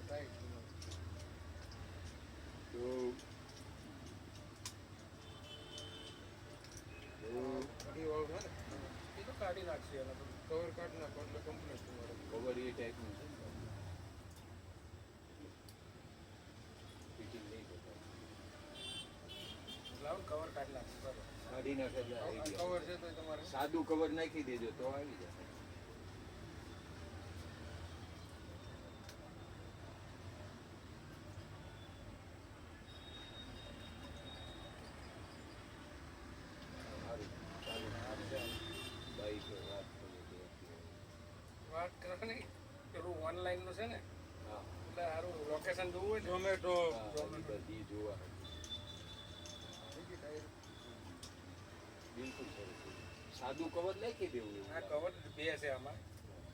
ટાઈટ તો અઢી વાળું છે ને એ તો કાઢી નાખશે એના તો કવર કાઢી નાખો એટલે કમ્પ્લીટ તમારે. કવર એ ટાઈપનું છે ને. ફિટિંગ નહીં થતા. લાવો કવર કાઢી નાખશે બરાબર. કાઢી નાખે એટલે આવી ગયા. કવર છે તો તમારે સાદું કવર નાખી દેજો તો આવી જાય. સારું ચાલો. વાત કરવાની પેલું ઓનલાઈન નું છે ને હા એટલે સારું લોકેશન જોવું હોય ને ઝોમેટો બધી જોવા બિલકુલ સરસ સાદું કવર નાખી દેવું એવું આ કવર બે છે આમાં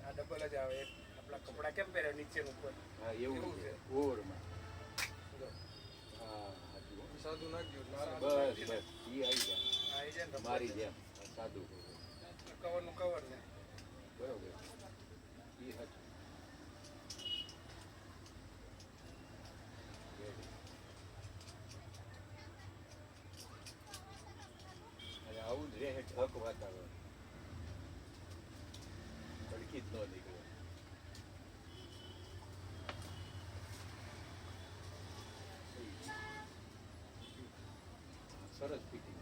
આ ડબલ જ આવે એક આપણા કપડા કેમ પહેરે નીચે ઉપર હા એવું એવું છે છે. ઓવરમાં જો હા સાચું હો. સાદું નાખજો બસ બસ ઈ આવી જાય આ છે ને મારી જેમ સાદું કવર નું કવર ને બરોબર ઈ સાચું અને આવું જ રહે ઠક વાતાવરણ તડકી જ ન નીકળે સરસ ફિટિંગ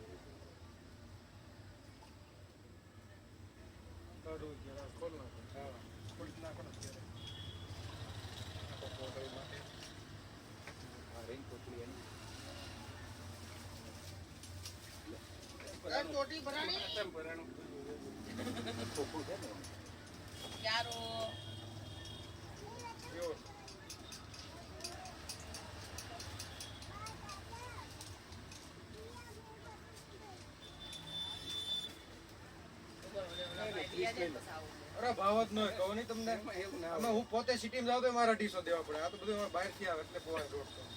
કાઢું જરા ખોલ નાખો હા ખોલી નાખો ને અત્યારે આખો કોટરી માટે આ રેન કોટલી એની ચોટી ભરાણી કેમ ભરાણું ચોખ્ખું છે ને યારો કેવો અરે ભાવ જ ન હોય કહો નહીં તમને એવું ના અમે હું પોતે સિટીમાં જાઉં તો મારા 250 દેવા પડે આ તો બધું અમારે બહારથી આવે એટલે પોવાય 150.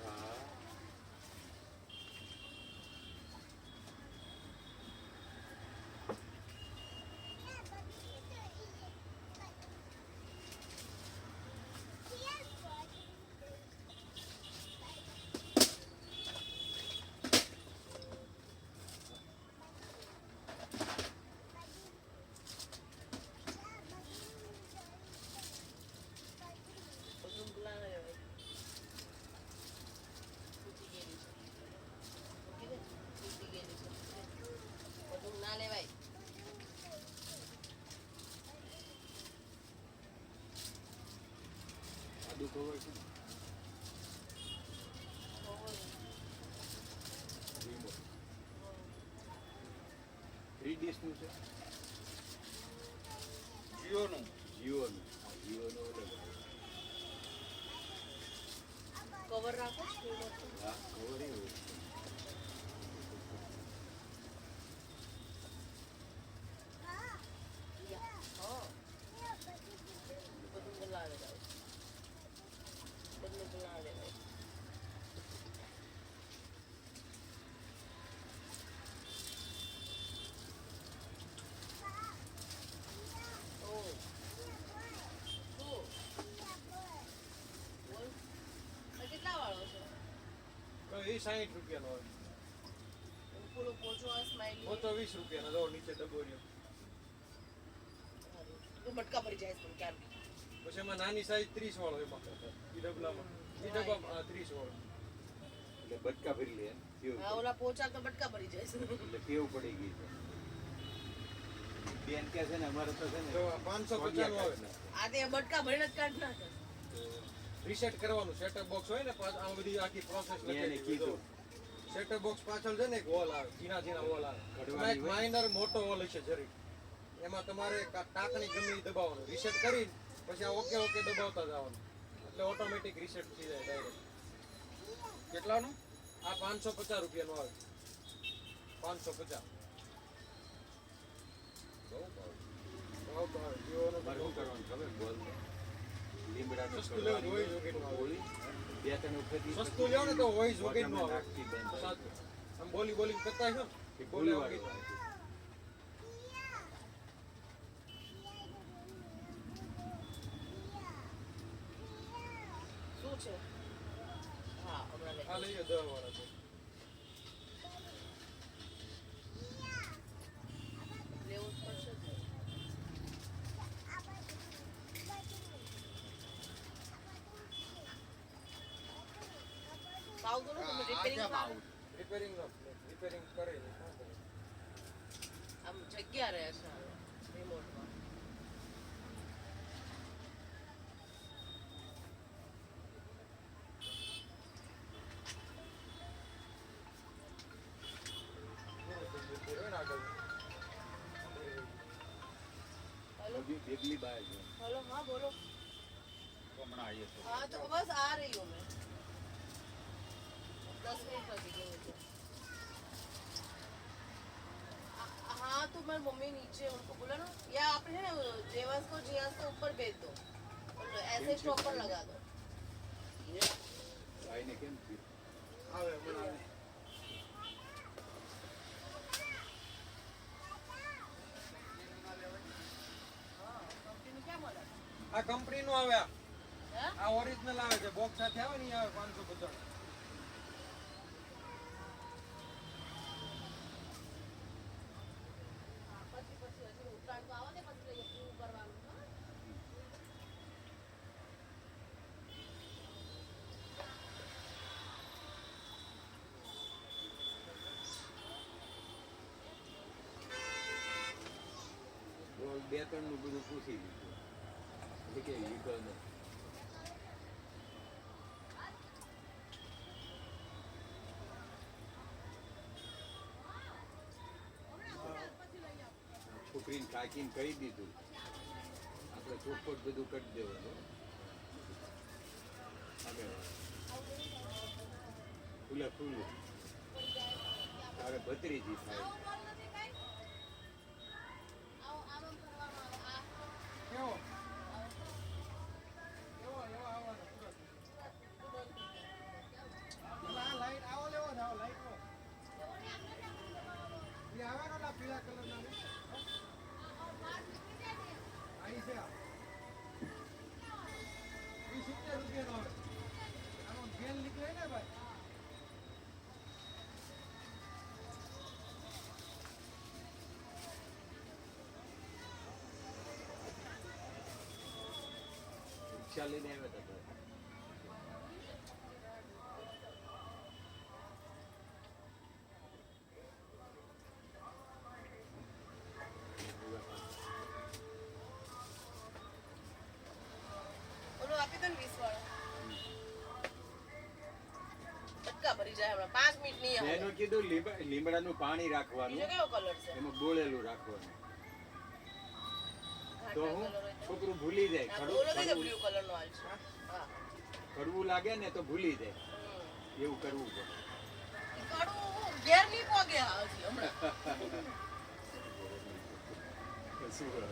હા ના લેવાય સાદું કવર છે ને રિમોટ 3 ડીશનું છે જીઓનું જીઓનું જીઓનું અલગ આવે. કવર રાખો હા કવર એવું બધું બોલાવે બધું બોલાવે કેટલા વાળો છે એ 60 રૂપિયાનો હોય પૂરો પોચો સ્માઈલી પોતો 20 રૂપિયાનો જો નીચે ડબ્બો રહ્યો બટકા પડી જાય છે ક્યાં પછી એમાં નાની સાઈઝ 30 વાળો એમાં ઈ ડબલામાં ઈ ડબ્બામાં 30 વાળો એટલે બટકા ભરી લે કેવું હા ઓલા પોચા તો બટકા પડી જાય છે એટલે કેવું પડી ગઈ છે બેન કે છે ને અમારે તો છે ને જો આ 550 નું આવે આ તે બટકા ભરીને જ કાઢ નાખે રીસેટ કરવાનું સેટઅપ બોક્સ હોય ને આ બધી આખી પ્રોસેસ મેં એને લખેલી કીધું સેટઅપ બોક્સ પાછળ છે ને એક હોલ આવે ઝીણા હોલ આવે એમાં એક માઇનર મોટો હોલ હશે જરી એમાં તમારે ટાંકણી ગમે ઈ દબાવવાનું રીસેટ કરી પછી આ ઓકે ઓકે દબાવતા જવાનું એટલે ઓટોમેટિક રીસેટ થઈ જાય ડાયરેક્ટ કેટલાનું આ 550 રૂપિયાનું આવે 550 બહુ ભાવ. ભાવ તો આવે જીઓનો મારે શું કરવાનું ખબર બોલ લીમડાનું સસ્તું લેવું તો હોય જોગીનું આવે. ગોળી, બે ત્રણ વખત ઈ સસ્તું લ્યો ને તો હોય જોગીનું મોઢામાં આવે નાખતી બેન થાય. સાચું આમ બોલી કરતા છો ને એ બોલે ગોળીવાળું વાગી આવે. શું છે હા હમણાં લઈ આ લઈએ 10 વાળા છે લેવું જ પડશે જ. ભાવ તો નથી રિપેરિંગ રિપેરિંગ કરે ને આમ જગ્યા રહે છે રિમોટમાં બેગલી બાય છે. हेलो हाँ बोलो હમણાં આવીએ તો हाँ तो बस आ रही हूँ मैं 10 मिनट लगेंगे मुझे हाँ तो मैं मम्मी नीचे उनको बोला ना या आप है ना जेवास को जियास को ऊपर भेज दो और ऐसे स्टॉप पर लगा दो ભાઈને કેમ થયું? આવે હમણાં આવે. कंपनी में क्या बोला આ કંપનીનું આવે આ. हाँ આ ઓરિજિનલ આવે છે બોક્સ સાથે આવે ને ઈ આવે 550. પછી પછી હજી ઉત્તરાયણ તો આવે ને પછી લઈએ પૂરું કરવાનું હા બોલ બે ત્રણ નું બધું પૂછી લીધું કે લીધો ને છોકરીને કાકીને કહી દીધું આપણે ચોખવટ બધું કરી દેવાનું અમે ફૂલે ફૂલ તારે ભત્રીજી થાય કેવો એવો એવો આવવાનો તુરંત. પેલા આ લાઈટ આવો લેવો છે આવો લાઈટ નો ઈ આવાનો ના પીળા કલરના ને આઈ છે આ. ઈ 70 રૂપિયાનો આવે આનો ગેલ નીકળે ને ભાઈ રિક્ષા લઈને આવ્યા હતા ઘરે. ઓલો આપી દો ને 20 વાળો બટકા ભરી જાય હમણાં 5 મિનિટ નહીં આવે એનું કીધું લીમડાનું પાણી બીજો રાખવાનું કયો કલર છે એમાં બોળેલું રાખવાનું તો ઘાટા હું કલર હોય તો છોકરું ભૂલી જાય હા, કડવું ઓલો કઈ કડવું બ્લુ કલર નો હાલ છે હા કડવું લાગે ને તો ભૂલી જાય હમ. એવું કરવું પડે ઈ કાળું ઘેર નહીં પોગે હજી હમણાં શું કરે?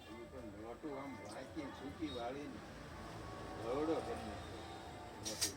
ઈ પણ મોટું આમ વાંચી સૂકી વાળીને હવડો કરી નાખ્યો. મોટું.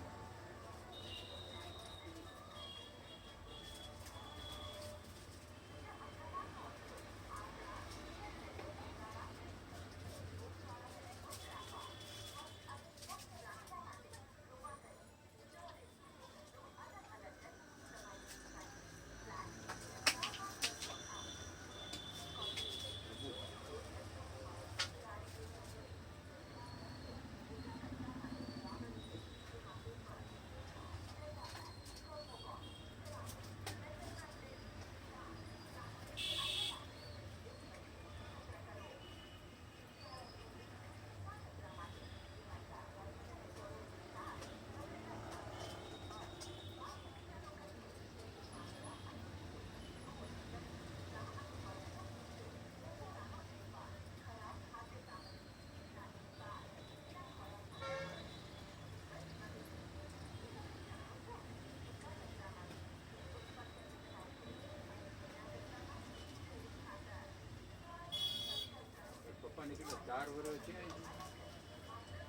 પપ્પાને કેટલા 4 વર્ષ છે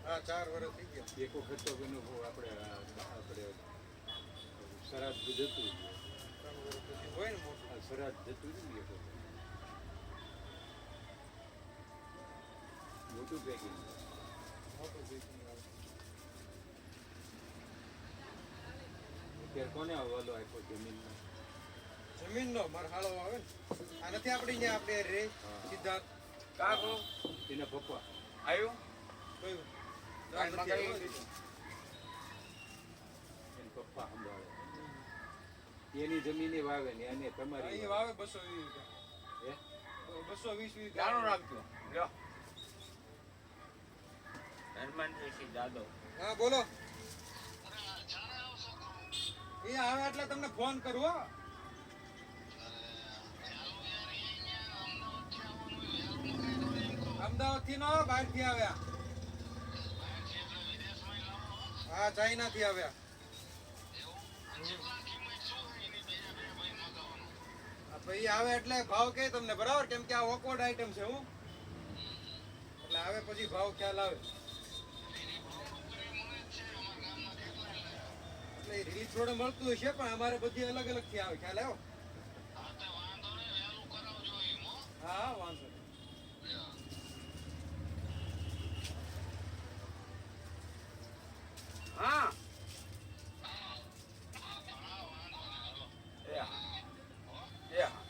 હા 4 વર્ષ થઈ ગયા એક વખત તો એનું આપણે શ્રાદ્ધ જતું રહ્યું. 3 વર્ષ પછી હોય ને મોટું આ શ્રાદ્ધ જતું રહ્યું એક વખત. મોટું પેકિંગ મોટું બેસી આવે અત્યારે કોને હવાલો આપ્યો જમીનનો? જમીનનો મારો હાળો આવે ને આ નથી આપણી ત્યાં આપણે રે સિદ્ધાર્થ કાકો એના પપ્પા આવ્યું કયું કાંઈ નથી મંગાવ્યું આવ્યો. નથી. એના પપ્પા સંભાળે એની જમીને વાવે ને અને તમારી અહીં વાવે 220 હે? 220 જાણું રાખજો લ્યો હનુમાનજી જાદવ હા બોલો એ આવે એટલે તમને ફોન કરું હો અમદાવાદ થી નો બહાર થી આવ્યા હા ચાઇના થી આવ્યા હા, ભાઈ આવે એટલે ભાવ કે તમને બરાબર કેમ કે આ ઓકવર્ડ આઈટમ છે હું એટલે આવે પછી ભાવ ખ્યાલ આવે એટલે રિલીઝ થોડે મળતું હશે પણ અમારે બધી અલગ અલગ થી આવે ખ્યાલ આવ્યો હા હા વાંધો નહીં. હા એ હા એ હા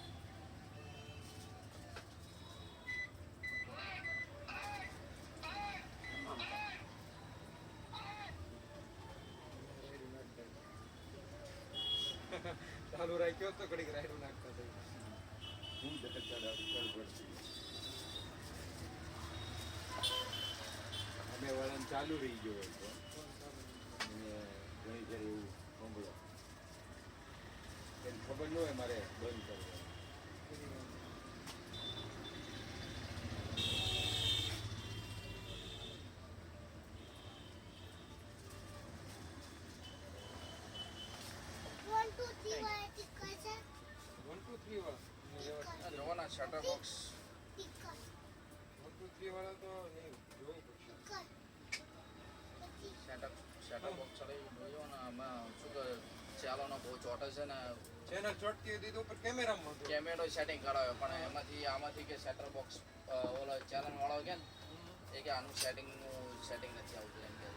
ચાલુ રાખ્યો તો ઘડીક રાયડું નાખતા થઈ હું પડતી અમે વળાને ચાલુ રહી ગયો હોય તો અને ઘણી ફેર એવું સાંભળો એને ખબર ન હોય મારે બંધ કરવાનું વન ટુ થ્રી વાળા જોવાના શટર બોક્સ 1 2 3 વાળા તો નહીં જોવું પડશે સેટઅપ બોક્સ ચડાવી જોયો ને આમાં શું કે ચાલોનો બહુ ચોટે છે ને ચેનલ ચોટતી હતી તો ઉપર કેમેરામાં હતું. કેમેરો સેટિંગ કરાવ્યો પણ આમાંથી કે સેટર બોક્સ ઓલો ચેનલ વાળો કે ને એ કે આનું સેટિંગ નથી આવતું એમ કે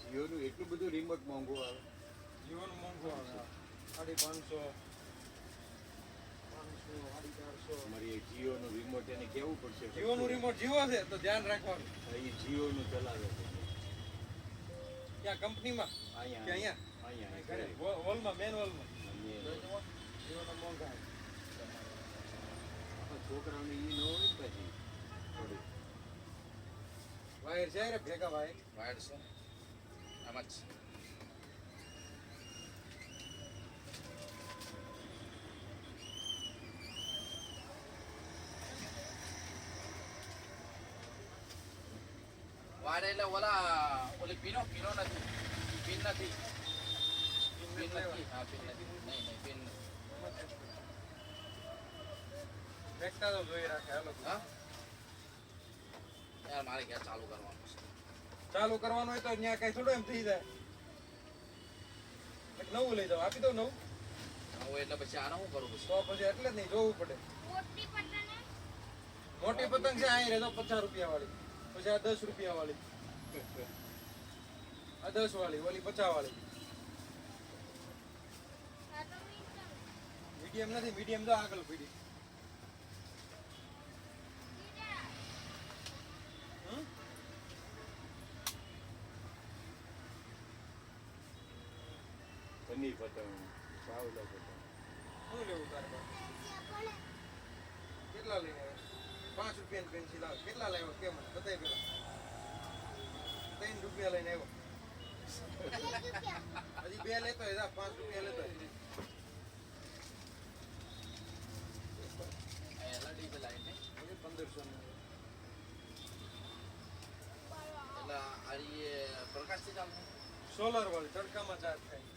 જીઓનું એટલું બધું રિમોટ મોંઘું આવે જીઓનું મોંઘું આવે 550 500 અમારી એ જીઓનું રિમોટ એને કેવું પડશે જીઓનું રિમોટ જીઓ છે તો ધ્યાન રાખવાનું એ જીઓનું ચલાવે છે ક્યાં કંપનીમાં કે અહીંયા અહીંયા અહીંયા ઘરે ઘરે. હોલમાં મેન હોલમાં અને જીઓના મોંઘા આપણા છોકરાઓને ઈ ન હોય ને પછી થોડી વાયર છે રે ભેગા વાયર વાયર છે આમાં જ વાયર એટલે ઓલી પીનો નથી પિન નથી હા પિન નથી નહીં પિન નથી ભેગતા તો જોઈ રાખે હાલો હા યાર મારે ક્યાં ચાલુ કરવાનું છે ચાલુ કરવાનું હોય તો ત્યાં કઈ થોડું એમ થઈ જાય એક નવું લઈ જાઓ આપી દો નવું હું એટલે પછી આને શું કરું પછી તો પછી એટલે જ નહીં જોવું પડે મોટી પતંગ છે અહીં રહેતો 50 રૂપિયા વાળી પછી આ 10 રૂપિયા વાળી આ 10 વાળી ઓલી 50 વાળી મીડિયમ નથી મીડિયમ તો આગળ પડી પનીર પતંગ પાવલા પતંગ શું લેવું તારે પાસે? કેટલા લઈને આવ્યા 5 રૂપિયાની પેન્સિલ આવે કેટલા લાવ્યો કેમ બતાય પેલા 3 રૂપિયા લઈને આવ્યો હજી 2 લેતો હોય 5 રૂપિયા લેતો હોય એલઈડી લાઈટ ને હજી 1500 ની એટલે આ પ્રકાશથી ચાલતું સોલર વાળી તડકામાં ચાર્જ થાય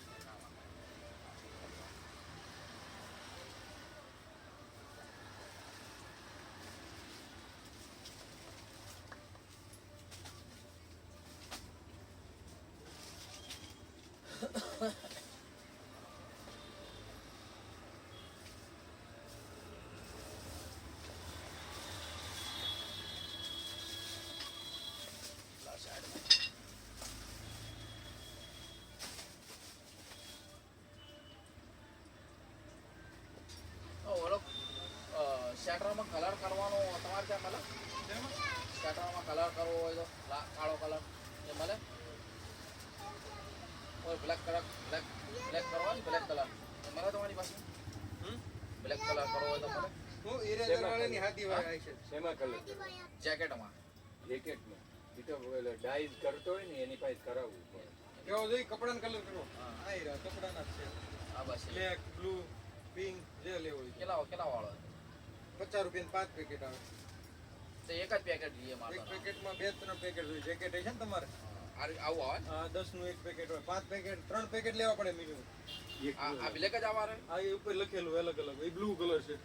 સ્વેટરમાં કલર કરવાનો તમારે ત્યાં મળે? સ્વેટરમાં કલર કરવો હોય તો કાળો કલર એ મળે? ઓય બ્લેક કલર બ્લેક કરવો હોય ને બ્લેક કલર એ મળે તમારી પાસે? બ્લેક કલર કરવો હોય તો મળે? હું ઇરેઝર વાળાની હાથી વાળા આવી છે. શેમાં કલર જેકેટમાં જેકેટમાં એ તો ડાઈઝ કરતો હોય ને એની પાસે કરાવવું પડે. કેવો જોઈએ કપડાનો કલર કરવો? આ હીરા કપડાના જ છે. આ બસ એ. બ્લેક, બ્લુ, પિંક જે લેવો હોય. કેટલા વાળો? 50 રૂપિયાના 5 પેકેટ આવે. તો એક જ પેકેટ લઈએ મારે એક પેકેટમાં 2-3 પેકેટ હોય. જેકેટ છે ને તમારે? આવું આવે આ 10 નું એક પેકેટ હોય. 5 પેકેટ 3 પેકેટ લેવા પડે મિનિમમ. એક આ બ્લેક જ આવવાનું? આ એ ઉપર લખેલું અલગ અલગ. એ બ્લુ કલર છે.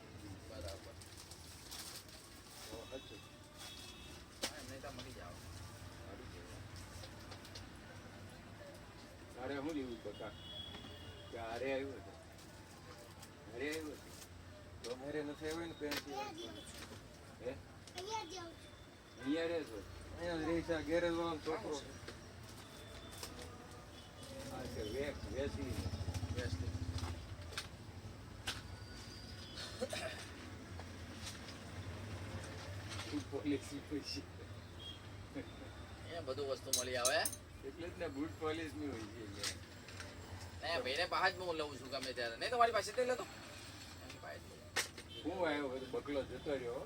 બરાબર હતું. નહીં તો મળી જાવ. તારે શું લેવું બકા? કે હારે આવ્યું હતું? હારે આવ્યું હતું? તો મેરે નથી આવ્યો ને પેન્સિલ. હે અહીંયા રહે છો? અહીંયા જ રહી છે. આ ગેરેજ વાળાનો છોકરો છે. હા છે વેસી પોલીસ પછી એ બધું વસ્તુ મળી આવે. એટલે જ ને બુટ પોલીસ ની હોય છે. નહીં ભાઈને પાસે જ હું લઉં છું ગમે ત્યારે. નહીં તમારી પાસે જ લેતો એની પાસે જ લઉં. હું આવ્યો બધો બકલો જતો રહ્યો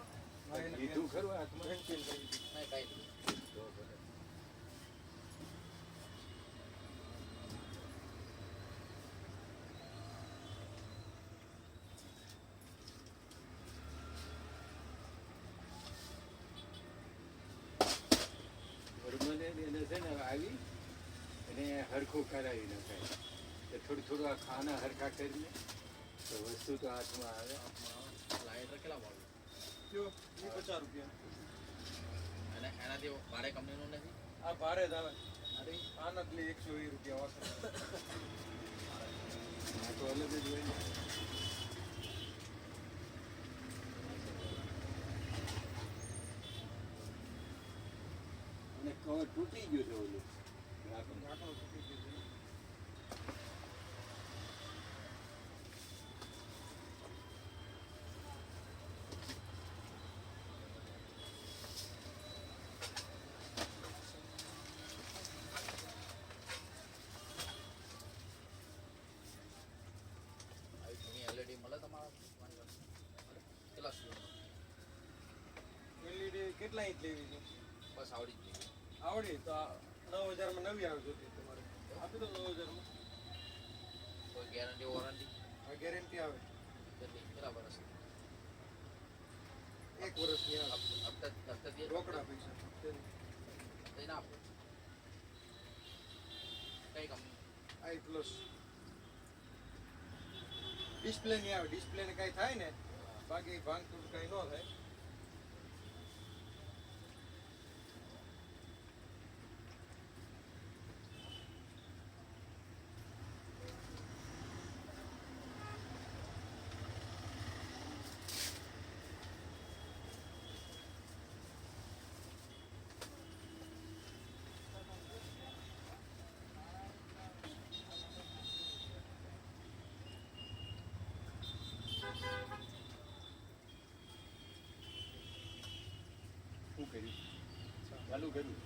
લીધું ખરું હાથમાં પેન્સિલ કરી દીધી. નહીં કાંઈ નહીં. તો ભલે. નર્મદે એને છે ને આવી અને હરખું કરાવી નખાય તો થોડું થોડું આ ખાના હરખા કરીને તો વસ્તુ તો હાથમાં આવે. લાઇટર કેટલા વાળું? કયો? ઈ 50 રૂપિયા. અને એનાથી ભારે કંપનીનું નથી? આ ભારે જ આવે. અરે આના જ લે 120 રૂપિયા વાસણ. આ તો અલગ જ હોય ને. અને કવર તૂટી ગયું છે ઓલું ઢાંકણું. ઢાંકણું તૂટી ગયું છે. આવી જૂની LED મળે તમારા તમારી પાસે? કેટલા સુધી? LED કેટલા ઇંચ લેવી છે? બસ આવડી જ જોઈએ. આવડી તો આ 9000 માં નવી આવી જતી તમારે. આપી દો 9000 માં. કોઈ ગેરંટી વોરંટી? આ ગેરંટી આવે. કેટલી? કેટલા વર્ષ? 1 વર્ષની આવે. હપ્તા દે રોકડા પૈસા. દઈને આપો. કઈ કંપની? આઈ પ્લસ. ડિસ્પ્લે ની આવે. ડિસ્પ્લે ને કઈ થાય ને બાકી ભાંગતું કઈ ન થાય. શું કર્યું? ચાલુ કર્યું.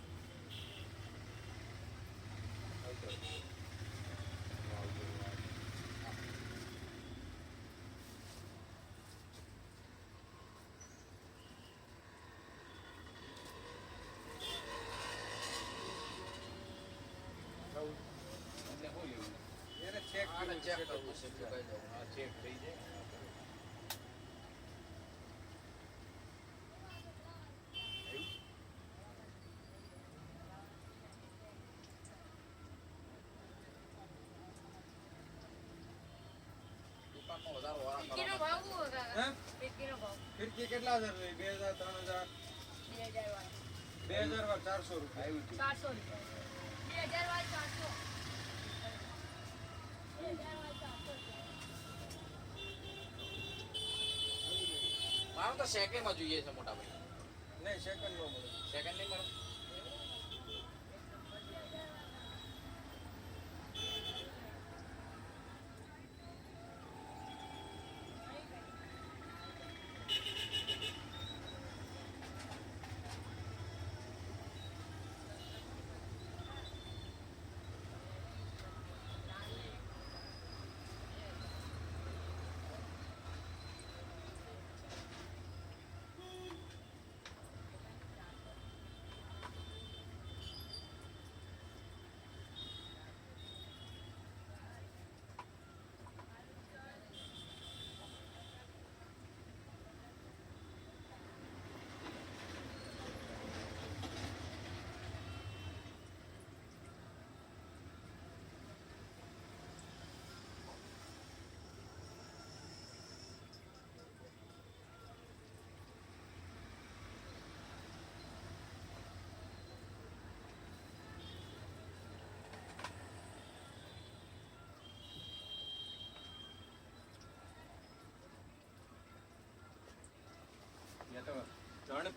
એટલે શું લેવું? એને ચેક આને ચેક કરવું છે તો કહી દઉં. આ ચેક થઈ જાય. દુકાનમાં વધારે વાળા ફિરકીનો કરવાના. ભાવ શું હોય કાકા? હે? ફિરકીનો ભાવ ખિડકી કેટલા હજાર જોઈએ? 2000, 3000, 2000 વાળો 2000 વાર 400 રૂપિયા. આવ્યું હતું. 400 રૂપિયા 2000 વાળો 400 2000 વાળો 400 મારે તો સેકન્ડમાં જોઈએ છે મોટા ભાઈ. નહીં સેકન્ડ નો મળે. સેકન્ડ નહીં મળે?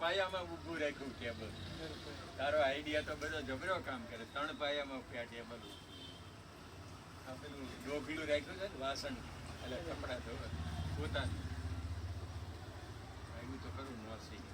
પાયામાં ઊભું રાખ્યું ટેબલ. તારો આઈડિયા તો બધો જબરો કામ કરે. 3 પાયામાં ઉભ્યા ટેબલ. આ પેલું ડોગલું રાખ્યું છે ને વાસણ એટલે કપડાં ધોવા પોતાનું આવ્યું તો ખરું ન શીખ.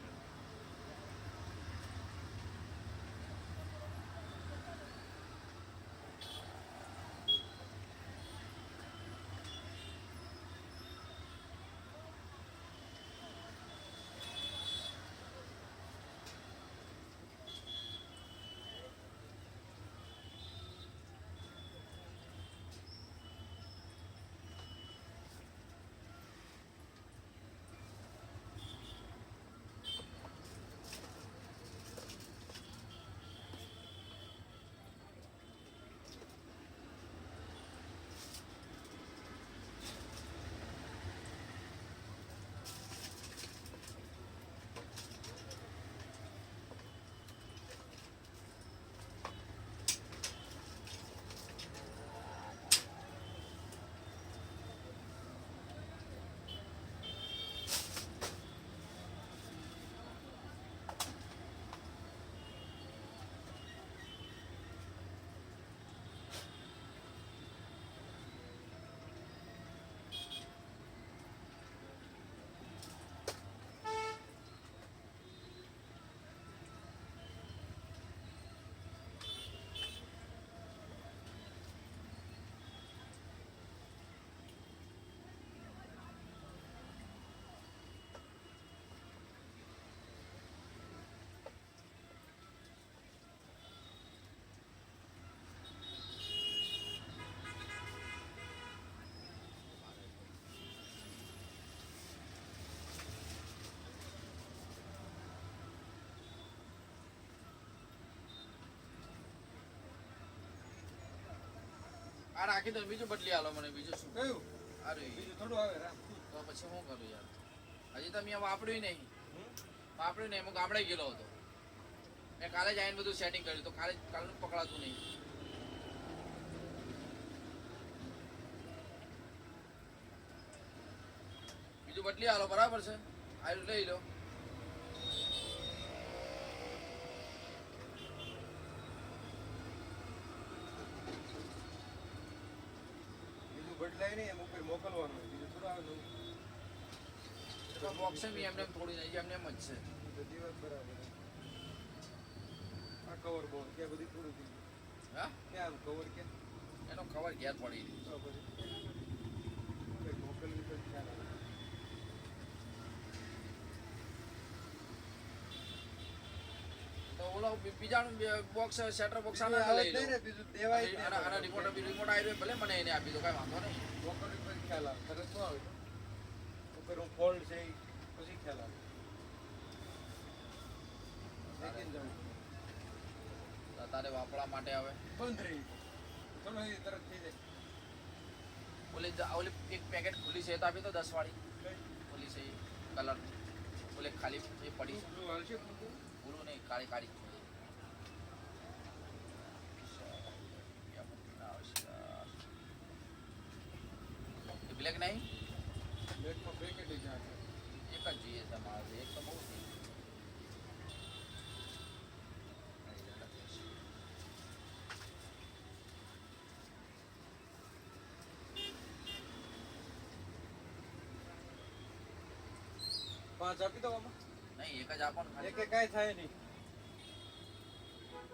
આ રાખી દો, બીજું બદલી આલો મને. બીજું શું? કયું અરે બીજું થોડું આવે રામ. તો પછી શું કરું યાર? હજી તો મેં વાપર્યું નહીં. વાપર્યું નહીં, હું ગામડે ગયેલો હતો. મેં કાલે જ આવીને બધું સેટિંગ કર્યું તો કાલનું પકડાતું નહીં. બીજું બદલી આલો, બરાબર છે? આયુ લઈ લો. બીજું બદલાય નહીં એમ ઉપર મોકલવાનું હોય. બીજું થોડું આવે નવું. તો બોક્સે બી એમને એમ થોડી નહીં, એમને એમ જ છે. તો દિવસ બરાબર આ કવર બોલ ક્યાં બધી થોડું થઈ ગયું. હા, ક્યાં આમ કવર ક્યાં એનો કવર ઘેર પડી ગયું. તો પછી કંઈક મોકલવી તો ખ્યાલ આવે. તો ઓલો બીજાનું બોક્સ સેટર બોક્સ આના આવે લઈ જ નહીં લો. ને, બીજું દેવાય જ નહીં. આના રિમોટ આવ્યો ભલે મને એને આપી દો, કાંઈ વાંધો નહીં. મોકલવી પછી ખ્યાલ આવે. તરત ન આવે તો. ઉપર હું ફોલ્ડ છે ઈ પછી ખ્યાલ આવે. દેખીને જવું. તો તારે વાપરવા માટે આવે. બંધ રહી ચલો એ તરત થઈ જાય. ઓલી એક પેકેટ ખુલ્લી છે એ તો આપી દો 10 વાળી. ખુલ્લી છે કલર. ઓલે ખાલી એ પડી છે. પેલું હાલશે પૂરું? પૂરું નહીં, કાળી કાળી. બ્લેક નહીં, બેગમાં પેકેટ ય જ્યાં છે. એક જ જોઈએ છે મારે. એક તો બહુ થઈ ગયું. પાંચ આપી દો આમાં. નહીં, એક જ આપો ને ખાલી. એકે કાંઈ થાય નહીં.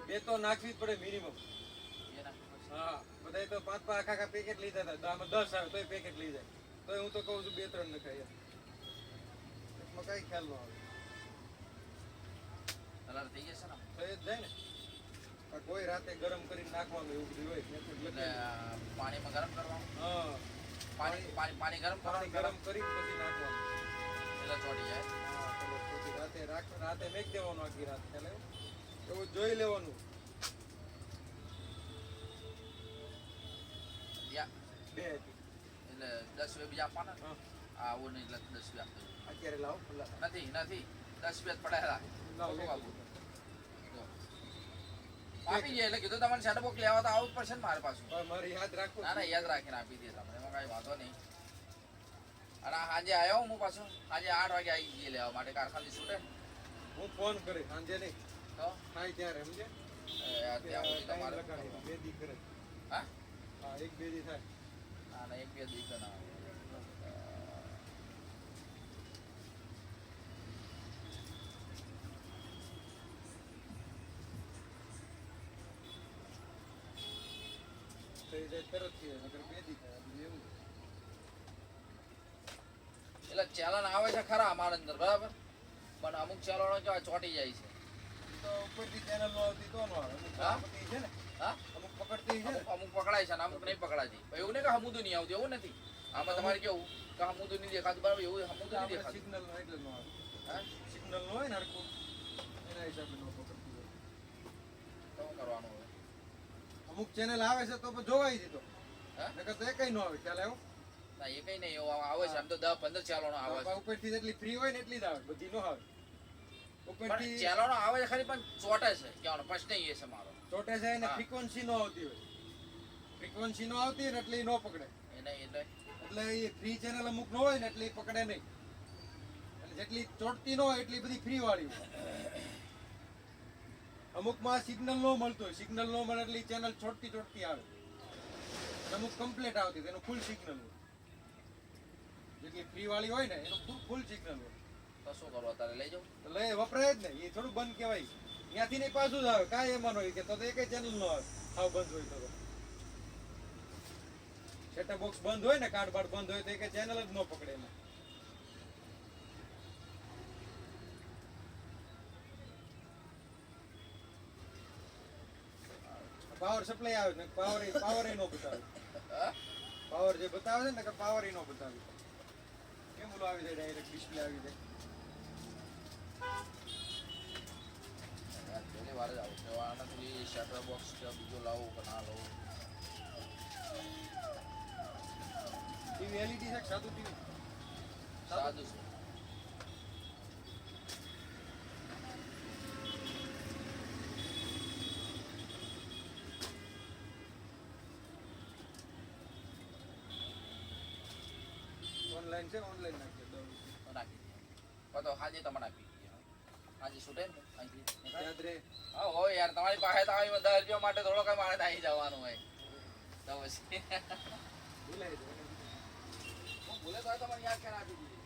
બે તો નાખવી જ પડે મિનિમમ. એ નાખી પછી. હા બધાય તો પાંચ પાંચ આખા પેકેટ લીધા હતા. તો આમાં 10 આવે તોય પેકેટ લઈ જાય. તોય હું તો કહું છું 2-3 નખાય. એમાં કાંઈ ખ્યાલ ન આવે. કલર થઈ જશે ને. તો એ જ જાય ને. આ કોઈ રાતે ગરમ કરીને નાખવાનું એવું બધું હોય. method એટલે લખેલું. પાણીમાં ગરમ કરવાનું. હા પાણી ગરમ પાણી કરવાનું. ગરમ કરીને પછી નાખવાનું. એટલે ચોટી જાય. હા ચલો પછી રાતે મેક દેવાનું આખી રાત. ખ્યાલ આવ્યો? એવું જોઈ લેવાનું. યા, 2 હતી. એટલે 10 બે બીજા આપવાના. હા આવું નહીં એટલે 10 બે આપતો. અત્યારે લાવો ખુલ્લા. નથી 10 બે જ પડેલા. લાવો ખોટું આપું. જો. આપી જાય એટલે કીધું તમારે સેટ બોક્સ લેવા તો આવું જ પડશે ને મારે પાછું. પણ મારે યાદ રાખવું. ના યાદ રાખીને આપી દે તમને, એમાં કાંઈ વાંધો નહીં. અને આજે આવ્યો હું પાછો. આજે 8 વાગે આવી જઈએ લેવા માટે, કારખાનેથી છૂટે ને હું ફોન કરી સાંજે નહીં તો થાય ત્યારે સમજે ત્યાં સુધી ટાઈમ તમારે લગાડી બે દી કરે હા હા એક બે દી થાય આના એક બે દિવસ ના થઈ જાય તરત થી નકર બે દી થાય બધું એવું એટલે ચેલન આવે છે ખરા અમારા અંદર બરાબર પણ અમુક ચેલનો કેવા ચોંટી જાય છે તો ઉપરથી ચેનલ નો આવતી તો નો આવે અમુક હા? પકડતી છે ને હા અમુક પકડતી છે ને અમુક અમુક પકડાય છે અને અમુક નહીં પકડાતી પણ એવું નહીં કે હમુદું નહીં આવતું એવું નથી આમાં તમારે કેવું કે હમુદું નહીં દેખાતું બરાબર એવું હમુદું નહીં દેખાતું સિગ્નલ નો એટલે નો આવે હા સિગ્નલ નો હોય ને હરખું એના હિસાબે નો પકડતી હોય તો શું કરવાનું હવે અમુક ચેનલ આવે છે તો પણ જોવાય દીધો હા? નકર તો એકય નો આવે ખ્યાલ આવ્યો ના એ કઈ નહીં એવું આવે છે આમ તો 10-15 ચેલોનો આવે છે ઉપરથી જેટલી ફ્રી હોય ને એટલી જ આવે બધી નો આવે પણ ઉપરથી ચેલોનો આવે છે ખરી પણ ચોટે છે કહેવાનો પ્રશ્ન એ છે મારો ચોટે છે એને હા. ફ્રીક્વન્સી નો આવતી હોય ફ્રીક્વન્સી નો આવતી હોય ને એટલે ઈ નો પકડે એને એટલે એટલે એ ફ્રી ચેનલ અમુક નો હોય ને એટલે ઈ પકડે નહીં એટલે જેટલી ચોટતી નો હોય એટલી બધી ફ્રી વાળી હોય અમુકમાં સિગ્નલ નો મળતું હોય સિગ્નલ નો મળે એટલે ચેનલ ચોટતી આવે અને અમુક કમ્પ્લીટ આવતી હોય, એનું ફૂલ સિગ્નલ હોય જેટલી ફ્રી વાળી હોય ને એનું ફૂલ સિગ્નલ હોય તો શું કરવું તારે લઈ જાઉં એટલે એ વપરાય જ ને એ થોડું બંધ કહેવાય ત્યાંથી નહીં પાછું જ આવે કાંઈ એમાં હોય કે તો એક ચેનલ નો આવે હાવ બંધ હોય તો સેટઅપ બોક્સ બંધ હોય ને કાર્ડ બાર્ડ બંધ હોય તો એક ચેનલ જ ન પકડે એમાં પાવર સપ્લાય આવે ને પાવર નો બતાવે હા પાવર જે બતાવે છે ને કે પાવર નો બતાવે કેમ ઓલું આવી જાય ડાયરેક્ટ ડિસ્પ્લે આવી જાય પહેલી વાર જ આવું છે આનાથી શટર બોક્સ કે બીજું લાવું કે ના લાવું ટીવી એલઈડી છે કે સાદું ટીવી સાદું છે ઓનલાઈન છે ઓનલાઈન નાખી દો તો નાખી દઈએ તો હાજે તમને આપી દઈએ હાજે છૂટે ને અહીંથી યાદ રહે હા હોય યાર તમારી પાસે તો આવી 10 રૂપિયા માટે થોડો કઈ મારે આવી જવાનું હોય તો પછી ભૂલાઈ જાય હું ભૂલે તો તમને યાદ ક્યાં આપી દીધી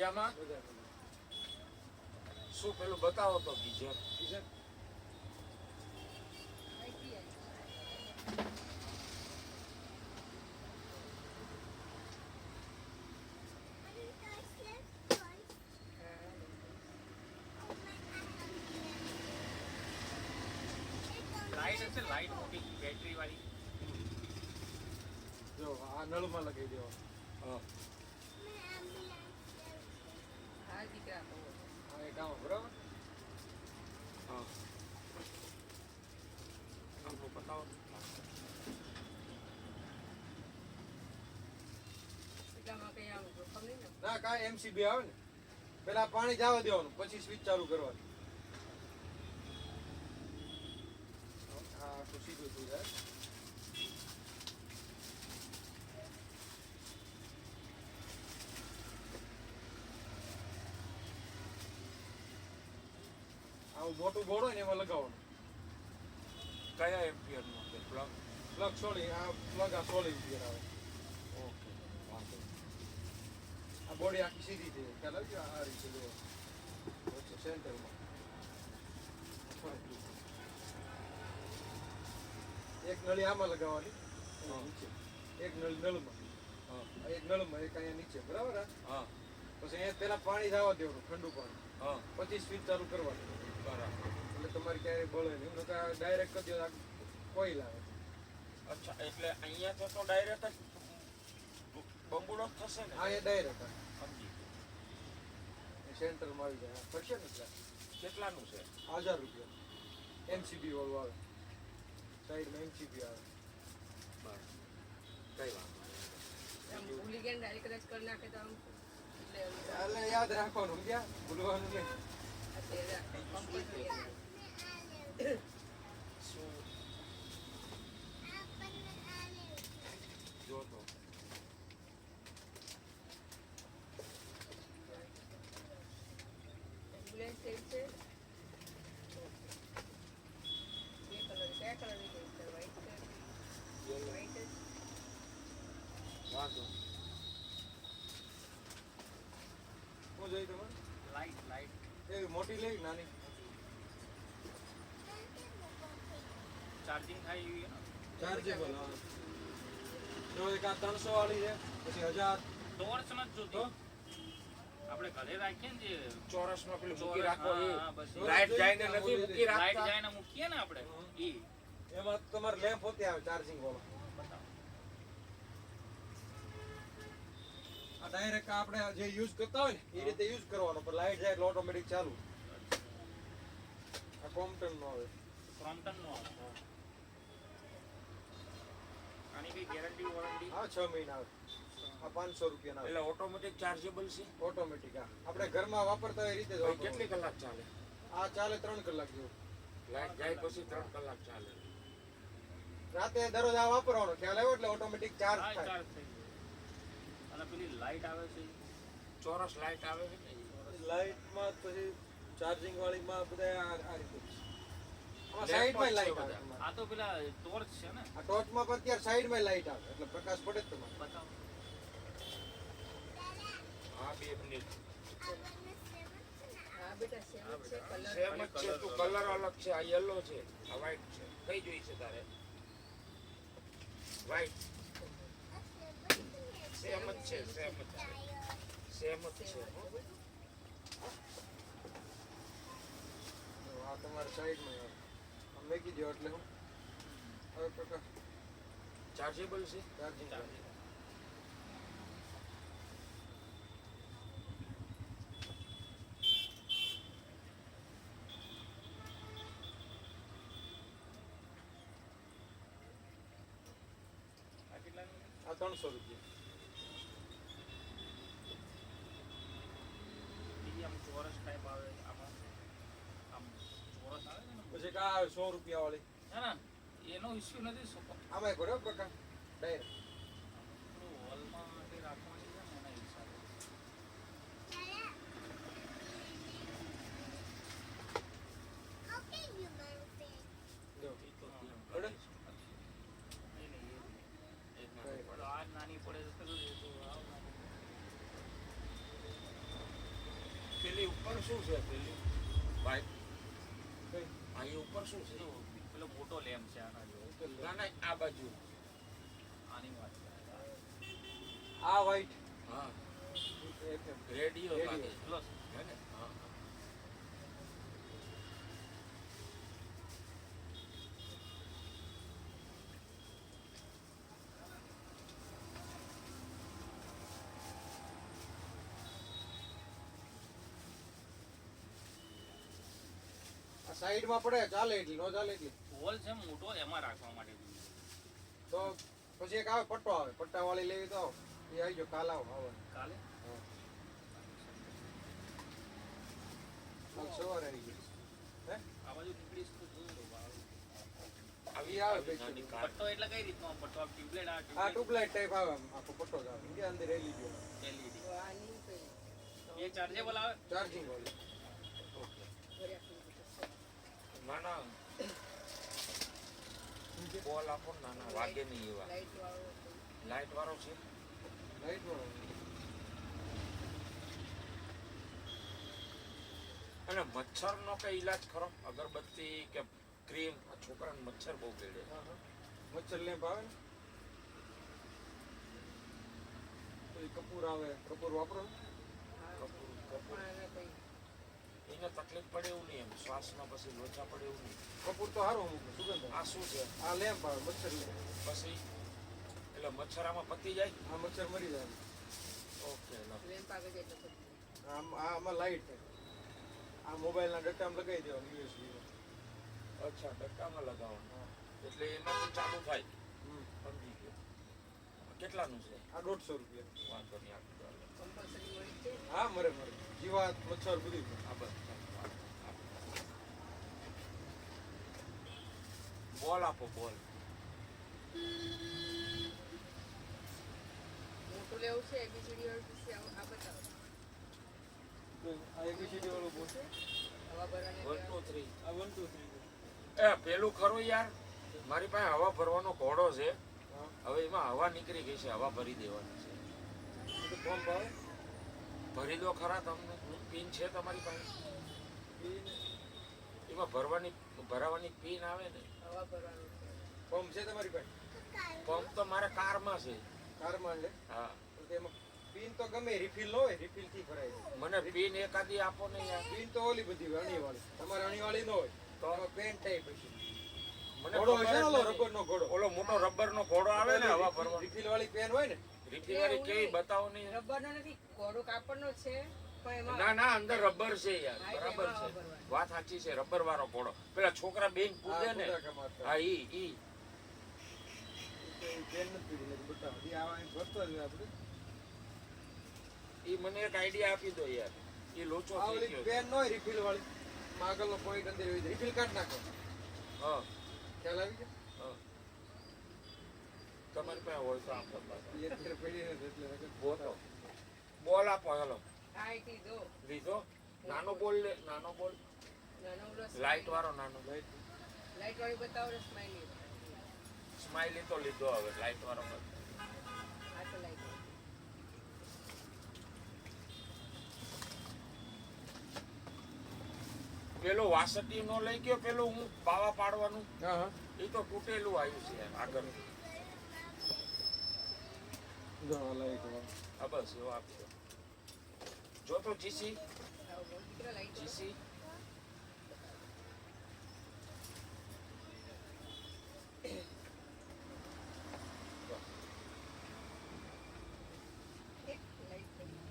મજામાં બધા શું પેલું બતાવો તો ગીઝર બીજા લાઈટ હશે લાઈટ મોટી બેટરી વાળી જો આ નળમાં લગાવી દેવા હા હા દીકરા આ એક આમાં બરાબર હા આમનું બતાવો એટલામાં કઈ આમ જોખમ નહીં ને ના કાંઈ MCB આવે ને પેલા પાણી જવા દેવાનું પછી સ્વિચ ચાલુ કરવાની આ આખું સીધું થઈ જાય આવું મોટું બોર્ડ હોય ને એમાં લગાવવાનું કયા એમ્પિયરનો છે પ્લગ પ્લગ સોળી આ પ્લગ આ 16 એમ્પિયર આવે ઓકે વાંધો આ બોડી આખી સીધી થઈ જાય ખ્યાલ આવી ગયો? આ રીતે જો વચ્ચે સેન્ટરમાં એક નળી આમાં લગાવવાની અને નીચે એક નળી નળમાં હા આ એક નળમાં એક અહીંયા નીચે બરાબર આ? હા પછી અહીંયા પેલા પાણી જવા દેવાનું ઠંડુ પાણી હા પછી સ્વિચ ચાલુ કરવાની બરાબર એટલે તમારી ક્યારેય બળે નહીં નકર ડાયરેક્ટ કરી દો કોઈલ આવે અચ્છા એટલે અહીંયા તો ડાયરેક્ટ જ બંબુડો જ થશે ને આ એ ડાયરેક્ટ સમજી સેન્ટરમાં આવી જાય પડશે ને એટલે કેટલાનું છે 1000 રૂપિયા MCB વાળું આવે સાઈડમાં MCB આવે બરાબર કઈ વાંધો આમ ભૂલી ગયા ડાયરેક્ટ કદાચ કરી નાખે તો આમ એટલે એટલે યાદ રાખવાનું ક્યાં ભૂલવાનું નહીં અત્યારે compulsory શું જો તો એમ્બ્યુલન્સ સેલ છે બે કલર કયા કલરની છે સર વ્હાઈટ છે વ્હાઈટ જ વાંધો શું જોઈએ તમારે લાઈટ લાઈટ એવી મોટી લઈ નાની ચાર્જિંગ થાય એવી ને ચાર્જેબલ હા જો એક આ 300 વાળી છે પછી 1000 ટોર્ચ નથી જોતી આપણે ઘરે રાખીએ ને જે ચોરસમાં પેલું મૂકી ચોરસ, રાખો હા, એ હા, બસ એ. લાઈટ જાય ને નથી મૂકી લાઈટ રાખતા જાય ને મૂકીએ ને આપણે ઈ એમાં તમારે લેમ્પ હોતે આવે ચાર્જિંગ વાળો આ ડાયરેક્ટ આપણે જે યુઝ કરતા હોય ને એ રીતે યુઝ કરવાનો પણ લાઈટ જાય એટલે ઓટોમેટિક ચાલુ આ કોમ્પટન નો આવે ક્રોમ્પટન નો આવે આની કઈ ગેરંટી વોરંટી આ 6 મહિના આવે આ 500 રૂપિયા ના એટલે ઓટોમેટિક ચાર્જેબલ છે ઓટોમેટિક આપણે ઘરમાં વાપરતા હોય એ રીતે જ ભાઈ વાપરવાનું. કેટલી કલાક ચાલે આ ચાલે 3 કલાક જેવું લાઈટ જાય પછી 3 કલાક ચાલે રાતે દરરોજ આ વાપરવાનો ખ્યાલ આવ્યો એટલે ઓટોમેટિક ચાર્જ હા થાય ચાર્જ થઈ જાય અને પેલી લાઈટ આવે છે ઈ. ચોરસ લાઈટ આવે છે ને લાઈટમાં પછી ચાર્જિંગ વાળીમાં બધા આ રીતે જ. આમાં Laptop સાઈડમાં છે લાઈટ આવે બધા. તમારે. આ તો પેલા ટોર્ચ છે ને આ ટોર્ચમાં પણ અત્યારે સાઈડમાં લાઈટ આવે એટલે પ્રકાશ પડે જ તમારે બતાવો હા 2 મિનિટ હા બેટા સેમ જ છે કલર સેમ જ છે તું કલર અલગ છે આ યલો છે આ વ્હાઈટ છે કઈ જોઈ છે તારે વ્હાઈટ સેમ જ છે સેમ જ છે સેમ જ છે આ તમારે સાઈડમાં આવે આમ મેકી દો એટલે હું હવે પ્રકાશ ચાર્જેબલ છે ચાર્જિંગ આ કેટલાની છે? આ 300 રૂપિયા બીજી આમ ચોરસ ટાઈપ આવે આમાં આમ ચોરસ આવે છે ને પછી કા આવે 100 રૂપિયા વાળી ના ના એનો ઇસ્યુ નથી શું આમાં ભર્યો પ્રકાશ ડાયરેક્ટ હોલમાં કઈ રાખવાની છે ને એના હિસાબે જો ઈ તો પડે? નહીં, નહીં, એ જ નહીં. એક નાનું તો આ નાની પડે તો કરું એ તો આવ નાની. શું છે પેલી બાઈક આ એ ઉપર શું છે પેલો મોટો લેમ્પ છે આના જેવો. ના ના આ બાજુ આની વાત છે. આ white. હા FM. રેડિયો લાગે છે. પેલો હે ને હા હા. આ side માં પડે ચાલે એટલી નો ચાલે એટલી હોલ છે મોટો એમાં રાખવા માટે. તો પછી એક આવે પટ્ટો આવે પટ્ટા વાળી લેવી તો એ આવી ગયો કાલ આવો આવે કાલે કાલ સવારે આવી ગયો હે આ બાજુ નીકળીશ તો જોયું લો બાળો. આવી આવે આવી પછી. નાની કાર. પટ્ટો એટલે કઈ રીતનો આમ પટ્ટો? આમ ટ્યુબલાઇટ આ આ ટ્યુબલાઇટ ટાઈપ આવે આમ આખો પટ્ટો જ આવે ઇન્ડિયા અંદર રેલી ગયો LED. એ ચાર્જેબલ આવે? ચાર્જિંગ વાળી ના ના બોલ આપો ને નાના વાગે નહીં એવા લાઈટ વાળો છે લાઈટ વાળો અને મચ્છરનો કઈ ઈલાજ ખરો અગરબત્તી કે ક્રીમ આ છોકરાને મચ્છર બહુ કરડે મચ્છર લેમ્પ આવે ને પછી કપૂર આવે કપૂર વાપરો એને તકલીફ પડે એવું નહીં એમ શ્વાસમાં પછી લોચા પડે એવું નહીં કપૂર તો સારું અમુક સુગંધ આવે. આ શું છે આ લેમ્પ આવે મચ્છર લેમ્પ પછી એટલે મચ્છર આમાં પતી જાય આ મચ્છર મરી જાય ઓકે આમાં લાઈટ છે આ મોબાઈલના ડટ્ટામાં લગાવી દેવાનું USB અચ્છા ડક્કામાં લગાવવાનું એટલે એમાંથી ચાલુ થાય સમજી ગયો કેટલાનું છે આ 150 રૂપિયા વાંધો નહીં આપી દો હા મરે જીવાત મચ્છર બધું આ બસ બોલ આપો બોલ મોટું લેવું છે ABCD વાળું PC આ બતાવો આ ABCD વાળું બોલ હવા ભરવાની 1 2 3 આ 1 2 3 એ પેલું ખરું યાર મારી પાસે હવા ભરવાનો ઘોડો છે હા હવે એમાં હવા નીકળી ગઈ છે હવા ભરી દેવાની છે એ તો પંપ આવે ભરી દો ખરા તમને પિન છે તમારી પાસે એમાં ભરાવાની પિન આવે ને હવા ભરવાનું પંપ છે તમારી પાસે પંપ તો મારા કારમાં છે કારમાં છે હા પણ તેમાં પિન તો ગમે રિફિલ ન હોય રિફિલ થી ભરાય છે મને પિન એકાદી આપો ને યાર પિન તો ઓલી બધી હોય અણીવાળી તમારે અણીવાળી ન હોય તો એમાં પેન ટાઈપ હશે મને ઘોડો ખબર હશે ને જ ઓલો નથી. રબરનો ઘોડો ઓલો મોટો રબરનો ઘોડો આવે ને હવા ભરવાનો રિફિલ વાળી પેન હોય ને રીફી વાળી કેવી બતાવો ને રબરનો નથી ઘોડો કાપડનો છે પણ એમાં ના ના અંદર રબર છે યાર બરાબર છે વાત સાચી છે રબર વાળો ઘોડો પેલા છોકરા બેન કૂદે ને કૂદાકા મારતા. હા ઈ એ પેન નથી પીધી, એટલે બતાવો. એ આવા એમ ભરતો જ હોય આપણે. ઈ મને એક આઈડિયા આપી દો યાર ઈ લોચો આ થઈ ઓલી ગયો પેન ન હોય રિફિલ વાળી માં આગળનો પોઈન્ટ અંદર હોય રિફિલ કાઢ નાખો હા ખ્યાલ આવી ગયો હા તમારી પાસે હોય તો આપો પાછા. એ અત્યારે પડી નથી એટલે નકર બોલો બોલ આપો હેલો આઈટી દો લીધો નાનો બોલ લે નાનો બોલ નાનો ઓલો લાઈટ વાળો નાનો લાઈટ લાઈટ વાળી બતાવો ને સ્માઈલી સ્માઈલી તો લીધો હવે લાઈટ વાળો નથી. આ તો લાઈટ પેલો વાસટી નો લઈ ગયો પેલું હું બાવા પાડવાનું હા હા એ તો તૂટેલું આવ્યું છે યાર આગળ જો આ લાઈટ વાળો. હા બસ એવો આપી દો જો તો જીસી દીકરા લાઈટ જીસી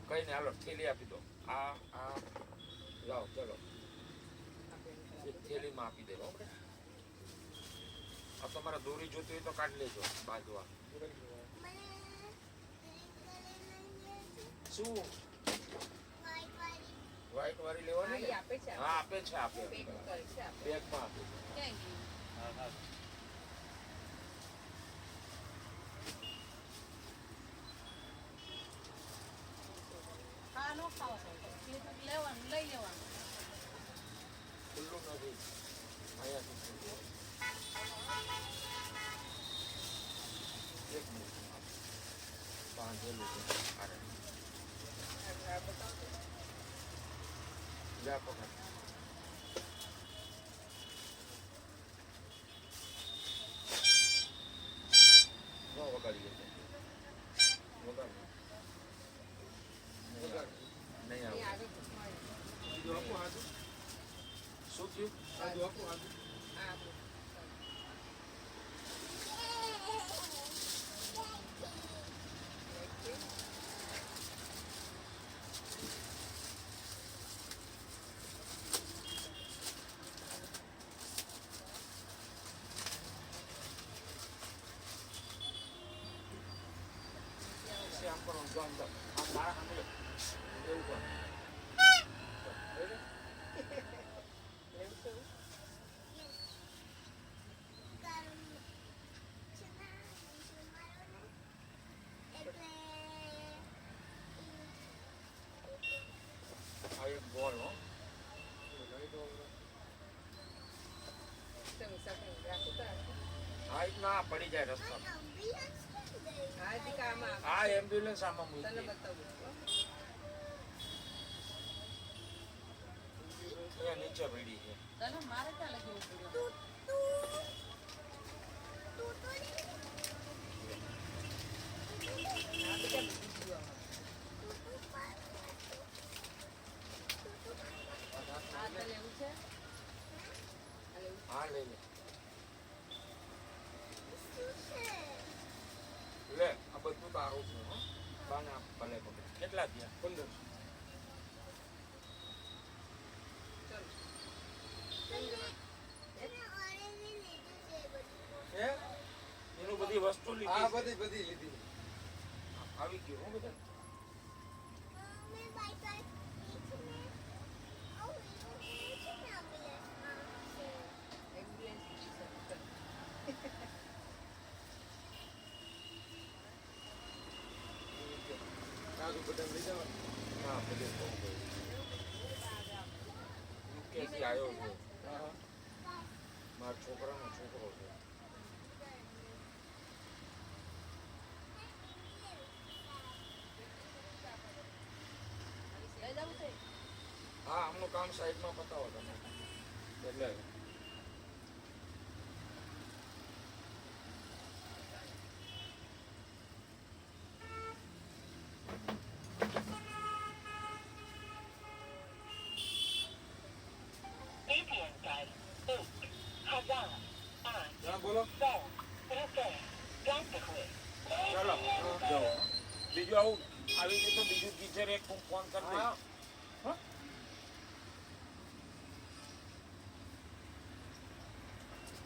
કઈ ને હાલો થેલી આપી દો આ લાવો ચલો એક થેલીમાં આપી દેજો આપણે આ તમારે દોરી જોતી હોય તો કાઢી લેજો બાજવા શું વ્હાઈટ વાળી લેવાની ને? આપે છે હા આપે છે આપે પેક કરે છે આપે બેગમાં આપે છે. ક્યાં ગઈ હા હા હા નો ખાવા લેવાનું લઈ લેવાનું ખુલ્લું નથી અહીંયાથી ખુલ્લું. એક મિનિટ બાંધેલું છે અરે જા પકડ. નો વગાડી દેજો. વગાડ. નહીં આવે. બીજું આપો હાજુ. શું થયું? હાજુ આપો હાજુ. આમ કરો, જો આમ જાઓ. આમ મારા સામે લો. એવું કરો. આ એક બોલ હો. આ એક ના પડી જાય રસ્તા. આ એમ્બ્યુલન્સ આમાં મૂકી. અહીંયા નીચે પડી છે. તને મારે ક્યાં લખી પડ્યું આ તો લેવું છે હા લઈ લે. લે આ બધું તારું છે હો. બાને આપ ભલે પકડ. કેટલા થયા? 15. હે? એનું બધી વસ્તુ આ લીધી છે. બધી લીધી. આવી ગયું હો બધા. હાજુ બધા લઈ જવા. હા બધે બહુ ગયું. UK થી આવ્યો છે. હા હા. મારા છોકરાનો છોકરો છે. લઈ જવું છે હા આમનું કામ સાઈડમાં બતાવો તમે. એટલે હા બોલો. ચલો જો બીજું આવું આવી જાય તો બીજું ટીચર એક ફોન કરી દે. હા.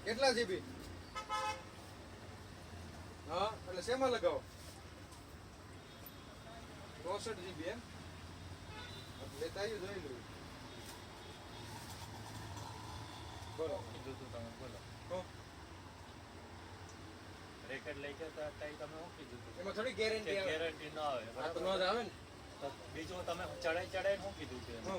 કેટલા જીબી? હા એટલે શેમાં લગાવો? 64 જીબી એમ? લેતા આવ્યું જોઈ લઉં. બોલો. કીધું તું તમે બોલો હો. રેકેટ લઈ ગયા હતા ત્યાં તમે શું કીધું તું એમાં થોડી ગેરંટી આવે. ગેરંટી ના આવે આ તો બરાબર? નો જ આવે ને. તો બીજું તમે ચડાઈ શું કીધું છે હો.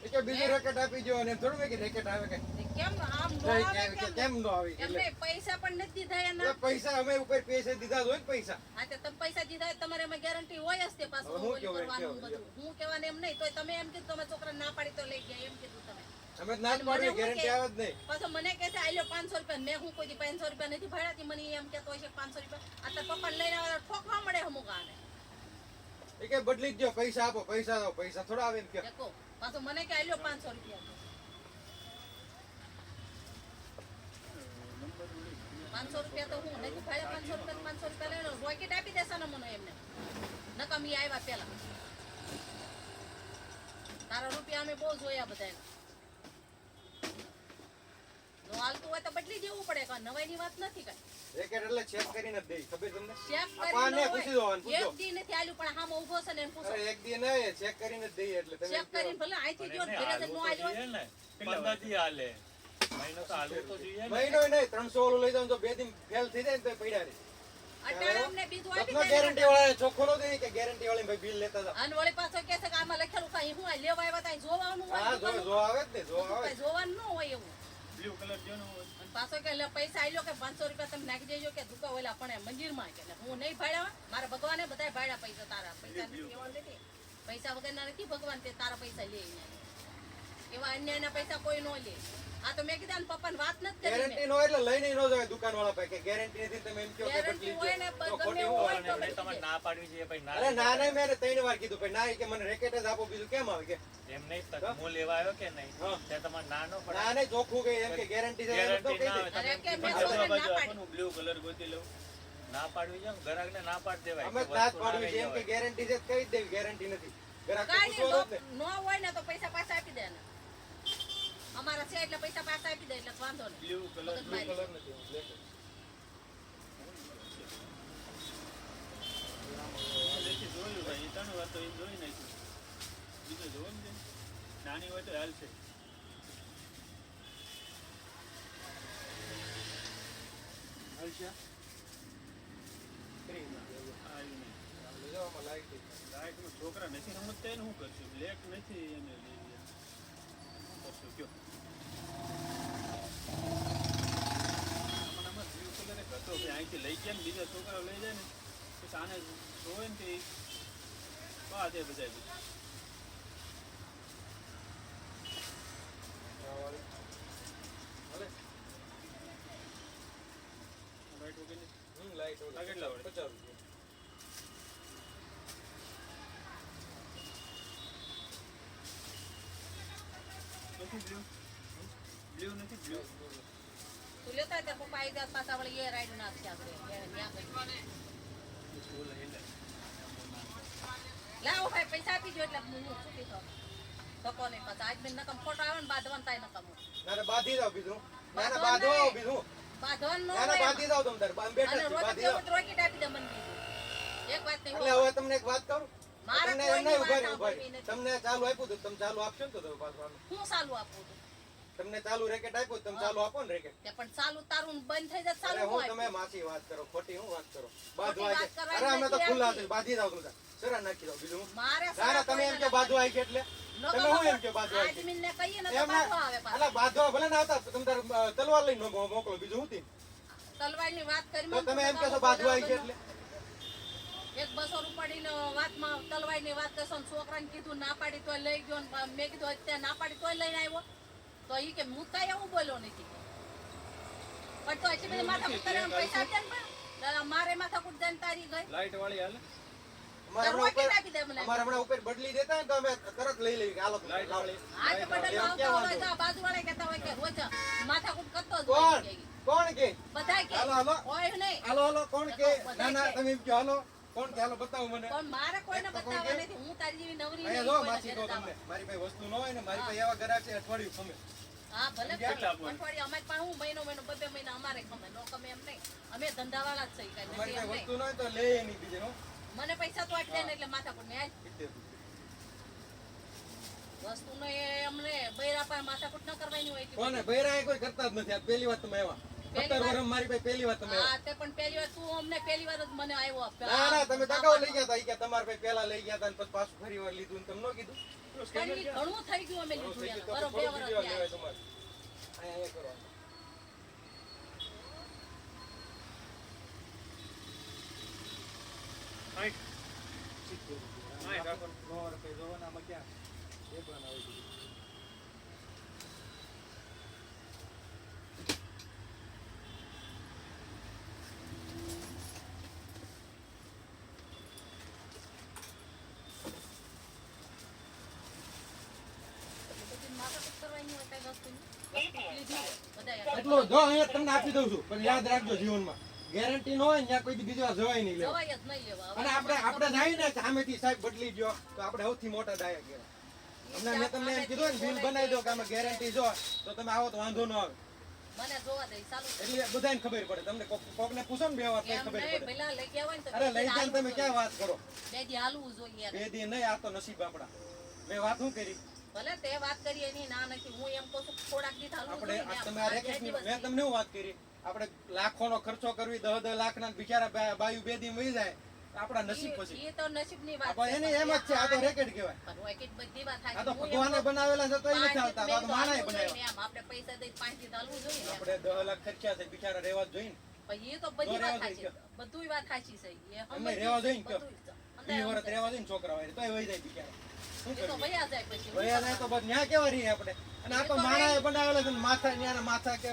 એ કે બીજું રેકેટ આપી જો અને એમ થોડું હોય કે રેકેટ આવે કે કેમ આમ નો નહીં, આવે કેમ નો આવી એમને એટલે પૈસા પણ નથી દીધા એટલે એના પૈસા અમે ઉપર પૈસા દીધા જ હોય ને પૈસા. હા તો તમે પૈસા દીધા હોય તમારે એમાં ગેરંટી હોય જ તે પાછું હવે હું ઓલું કેવું એમ કરવાનું કેવું? બધું હું કહેવાનું એમ નહીં તોય તમે એમ કીધું તમે છોકરા ના પાડી તો લઈ ગયા એમ કીધું તમે અમે જ ના જ અને પાડવી, મને હું ગેરંટી કે- આવે જ નહીં. પાછો મને કહે છે આલ્યો 500 રૂપિયા મેં હું કોઈ દી 500 રૂપિયા નથી ભરાતી મને એમ કહેતો હોય છે 500 રૂપિયા આ તાર પપ્પાને લઈને આવે ઠોકવા મળે અમુક આને એ કે બદલી જ દો, પૈસા આપો, પૈસા દો, પૈસા થોડા આવે એમ કે. દેખો પાછો મને કે આલ્યો 500 રૂપિયા 500 રૂપિયા તો હું નથી ભાડે 500 રૂપિયા લઈ લો રોકેટ આપી દેશે ને મને એમને નકમી આવ્યા પેલા તારા રૂપિયા અમે બહુ જોયા બધાને નો હાલતું હોય તો બદલી દેવું પડે કાં નવાઈની વાત નથી કાંઈ રેકેટ એટલે ચેક કરીને જ દે, ખબર તમને? ચેક આ પાને કરીને પૂછી દો, આને પૂછો. એક દી નથી આલ્યું પણ હામો ઊભો છે ને એને પૂછો અરે એક દી નહીં, ચેક કરીને જ દઈએ એટલે તમે ચેક કરીને ભલે અહીંથી જો પણ ઘરે એમને નો હાલવું તો આવ્યો જોઈએ ને 15 દી હાલે મહિનો તો હાલવું તો જોઈએ ને મહિનો નહીં, 300 ઓલું લઈ જાવ તો 2 દિન ફેલ થઈ જાય ને તો પડ્યા રહે. અટાણે અમને બીજું આપી તમને દે ગેરંટી વાળાને ચોખ્ખો ન દે કે ગેરંટી વાળી ભાઈ બિલ લેતા જાઓ. અને વળી પાછો કહે છે કે આમાં લખેલું કાંઈ હું આ લેવા આવ્યા તા અહીં જોવાનું હોય હા જો દુકાનનું. જો આવે જ ને, જો આવે કાંઈ જોવાનું ન હોય એવું બ્લુ કલર જેનું હોય અને પાછો કે લે પૈસા આલ્યો કે 500 રૂપિયા તમે નાખી દેજો કે દુકા ઓલા પણ મંદિરમાં કે લે હું નહીં ભાડ્યા મારા ભગવાને બધાય ભાડ્યા પૈસા તારા પૈસા નથી એવા નથી પૈસા વગરના નથી ભગવાન તે તારા પૈસા લે અહીંયા એવા અન્યાયના પૈસા કોઈ નો લે. આ તો મેં કીધા પપ્પાને વાત નથી કરી ગેરંટી મેં. નો એટલે લઈને ન જવાય દુકાનવાળા પાસે કે ગેરંટી નથી તમે એમ કહો કે ગેરંટી બદલી હોય ને દો. તો ગમે ખોટી એવું હોય હોય. તો મેં બદલી તમારે દે. ના પાડવી છે ભાઈ, ના અરે ના નહીં મેં એને 3 વાર કીધું ભાઈ ના, ઈ કે મને રેકેટ જ આપો, બીજું કેમ આવે કે એમ નહીં તો હું લેવા આવ્યો કે નહીં હા. ત્યાં તમારે ના નો પડે. ના નહીં ચોખ્ખું કે એમ કે ગેરંટી છે એમ તો ગેરંટી કહી ના દે. આવે. અરે કે મેં તમે છોકરાને બાજુ ના આપો પાડી. ને, બ્લુ કલર ગોતી લઉં. ના પાડવી છે ગ્રાહકને ના પાડી દેવાય અમે કે જ ના જ વસ્તુ પાડવી છે ના એમ કે લઈ ગેરંટી છે તો કહી જ દેવી ગેરંટી નથી. ગ્રાહક કાંઈ નહીં, પૂછવાનો જ ને. નો હોય ને તો પૈસા પાછા આપી દે ને. અમારા છે એટલે પૈસા પાછા આપી દે એટલે વાંધો નહીં. બ્લુ કલર મગજમારી. કલર નથી black જ. લેખી જોયું ભાઈ, એ 3 વાર તો એ જોઈ નાખ્યું. બીજું જોવું ને નાની હોય તો હાલશે. હાલશે? Three માં. આવ્યું નહીં. લઈ જાઓ, આમાં light છે. લાઈટમાં છોકરા નથી સમજતા એને શું કરશું? બ્લેક નથી એને લઈ ગયા. શું કરશું કયો? આમાં બ્લુ કલર એક હતો ભાઈ, અહીંથી લઈ ગયા ને બીજા છોકરાઓ લઈ જાય ને પછી આને જોવે ને તે બા દે બધા બી. આ વાળી. હાલે? લાઈટ વગરની લાઈટ આ કેટલા વાળી? 50 રૂપિયા. નથી બ્લુ બ્લુ નથી બ્લુ તું લેતા હોય ત્યારે પપ્પા આવી જાય પાછા વળી એ રાઈડ નાખશે આપણે. એને ત્યાં કઈ. લાવો ભાઈ પૈસા આપી દો એટલે હું છૂટી થાઉં. ધક્કો નહીં પાછા. આજ મેં નકમ ફોટો આવે ને બાંધવાનું થાય નકમ. ના ના બાંધી જાઓ બીજું. ના ના બાંધવાનું બાંધો નહીં. બીજું. બાંધવાનું ન ના ના હોય બાંધી જાઓ તમે તાર. બેઠા અને જ છો, રોજ બાંધી જાઓ. જેવું રોકેટ આપી દે મને બીજું. એક વાત નહીં એટલે હોય. હવે તમને એક વાત કરું. મારે તમને કોઈની એમ નહીં વાત ઉભા રહી, ઉભા સાંભળવી રહી. નથી. તમને ચાલુ આપ્યું તો તમે ચાલુ આપશો ને તો તમે પાછું આનું. હું ચાલુ આપું છું. તમને ચાલુ રેકેટ આપ્યું તો તમે ચાલુ આપો ને રેકેટ. તે પણ ચાલુ તારું બંધ થઈ જાય અરે ચાલુ હું હોય. તમે માસી વાત કરો, ખોટી હું વાત કરો. ખોટી બાજવા વાત છે. કરવાની અરે અમે તો નથી ખુલ્લા આવતી. છે, બાંધી જાઓ તમે તાર. સરા નાખી દો બીજું હું. મારે ના ના તમે એમ કે બાજુ આવી છે એટલે તમે હું એમ કે બાજુ આવી છે. આદમીને કહીએ ને તો એમ બાંધવા આવે ના પાછા. અલા બાંધવા ભલે ના આવતા તમે તાર તલવાર લઈને મોકલો બીજું હું થી. તલવારની વાત કરી તો તમે એમ કહેશો બાજુ આવી છે એટલે એક 200 રૂપિયાની વાતમાં તલવારની વાત કરશો ને છોકરાને કીધું ના પાડી તોય લઈ ગયો ને મેં કીધું અત્યારે ના પાડી તોય લઈને આવ્યો તો ઈ કે હું કાંઈ એવું બોલ્યો નથી પણ તો એટલી બધી માથાકૂટ કરે એમ પૈસા આપે ને બા. મારે માથાકૂટ જઈને તારી ગઈ લાઈટ વાળી હાલે અમારે તો હમણાં રોકેટ ઉપર આપી દે મને. અમારે હમણાં ઉપર બદલી દેતા ને તો અમે તરત લઈ લઈએ કે હાલો તમે લાઈટ લાવો. વાળી આ તો બદલવા એમ આવતા ક્યાં હોય તો આ બાજુવાળા કહેતા હોય કે રોજ માથાકૂટ કરતો જ કોણ હોય કે. કોણ કે બધાય કે હાલો હાલો હોય નહીં હાલો હાલો કોણ કે ના ના કે. તમે એમ કહો હાલો કોણ કે હાલો બતાવો મને. પણ મારે કોઈને એક તો કોણ બતાવવા કે? નથી હું તારી જેવી નવરી અહીંયા નહીં જો કોઈના માસી કહો તમને ઘરે જવા. મારી પાસે વસ્તુ ન હોય ને મારી પાસે એવા ગ્રાહક છે અઠવાડિયું ખમે. હા ભલે કેટલા આપવાનું? અઠવાડિયે અમારે પાસે હું મહિનો 2 મહિના અમારે ખમે નો ખમે એમ નહીં અમે ધંધાવાળા જ છીએ કાંઈ મારી નથી પાસે એમ વસ્તુ નહીં. ન હોય તો લે નહીં બીજે હો. મને પૈસા તો આટલે ને એટલે માથાકૂટ ને આજ 70 વસ્તુનો એ અમને બૈરા પાસે માથાકૂટ ન કરવાની હોય એટલી કોને બધી. બૈરા કોઈ કરતા જ નથી આ પહેલી વાત તમે આવ્યા. પહેલી 17 વાર. વર્ષ મારી પાસે પહેલી વાત તમે આવ્યા. હા તે પણ પહેલી વાર તું અમને પહેલી વાર જ મને આવ્યો ના ના તમે ટકાઉ લઈ ગયા હતા ઈ કે તમારા પાસે પહેલા લઈ ગયા હતા ને પછી પાછું ફરી વાર લીધું ને તમને ન કીધું. પણ ઈ ઘણું થઈ ગયું અમે ઘણું લીધું થઈ એને. ગયું તો બરો 2 થોડું વર્ષ બીજું થયા. લેવાય તમારે. અહીંયા કરો. નો રૂપિયા જોવાના આમાં ક્યાં એકલા ના હોય બીજું. બધી માથાકૂટ કરવાની હોય કાંઈ વસ્તુની. લીધી હોય. બધાએ. એટલું જો અહીંયા તમને આપી દઉં છું પણ યાદ રાખજો જીવનમાં ગેરંટી ન હોય ને ત્યાં કોઈ દી બીજી વાર જવાય નહીં લેવા. જવાય જ નહીં લેવા. અને આપણે જાય ને સામેથી સાહેબ બદલી ગયો તો આપણે સૌથી મોટા ડાયા કહેવાય. અમને મેં તમને એમ કીધું ને બિલ બનાવી દો કે આમાં ગેરંટી જો તો તમે આવો તો વાંધો ન આવે. મને જોવા દે ચાલુ એટલે બધાને ખબર પડે તમને કોકને પૂછો ને બે વાર તો એમ ખબર નહીં પડે. પેલા લઈ ગયા હોય ને તો અરે લઈ જાય હાલવું તમે ક્યાં વાત કરો જોઈએ. બે દી હાલવું જોઈએ એને. બે દી નહીં આ તો નસીબ આપણા. મેં વાત શું કરી ભલે તે વાત કરી એની ના નથી હું એમ કહું છું કે થોડાક દી હાલવું આપણે જોઈએ ને. આ તમે આ આ બે રેકેટની દિવસ મેં તમને શું વાત કરી આપણે લાખોનો ખર્ચો કરવી 10 લાખના બિચારા બાયુ બે દી મળી જાય આપણા નસીબ પછી ઈ તો નસીબની વાત આપણે એને એમ જ છે આ તો રેકેટ કહેવાય. પણ હોય કે બધી વાત આ થાય તો ભગવાને બનાવેલા છે તો એ નથી ચાલતા આ તો માણાએ બનાવ્યા. આપણે પૈસા દઈ 5 દી હાલવું જોઈએ ને. આપણે 10 લાખ ખર્ચ્યા છે બિચારા રહેવા જ જોઈએ ને. પણ એ તો બધી તો વાત રહેવા સાચી જોઈએ. બધું વાત સાચી છે એ એમને સમજી રહેવા જોઈએ ને બધું કયો? જ. 20 વર્ષ રહેવા જોઈએ ને છોકરા હોય તોય વહી જાય બિચારા. શું એ તો કરીએ? વયા જાય પછી વયા જાય તો બસ ન્યા કેવા રહીએ આપણે? અને આ તો માણાએ બનાવેલા છે ને માથા ન્યાના માથા કે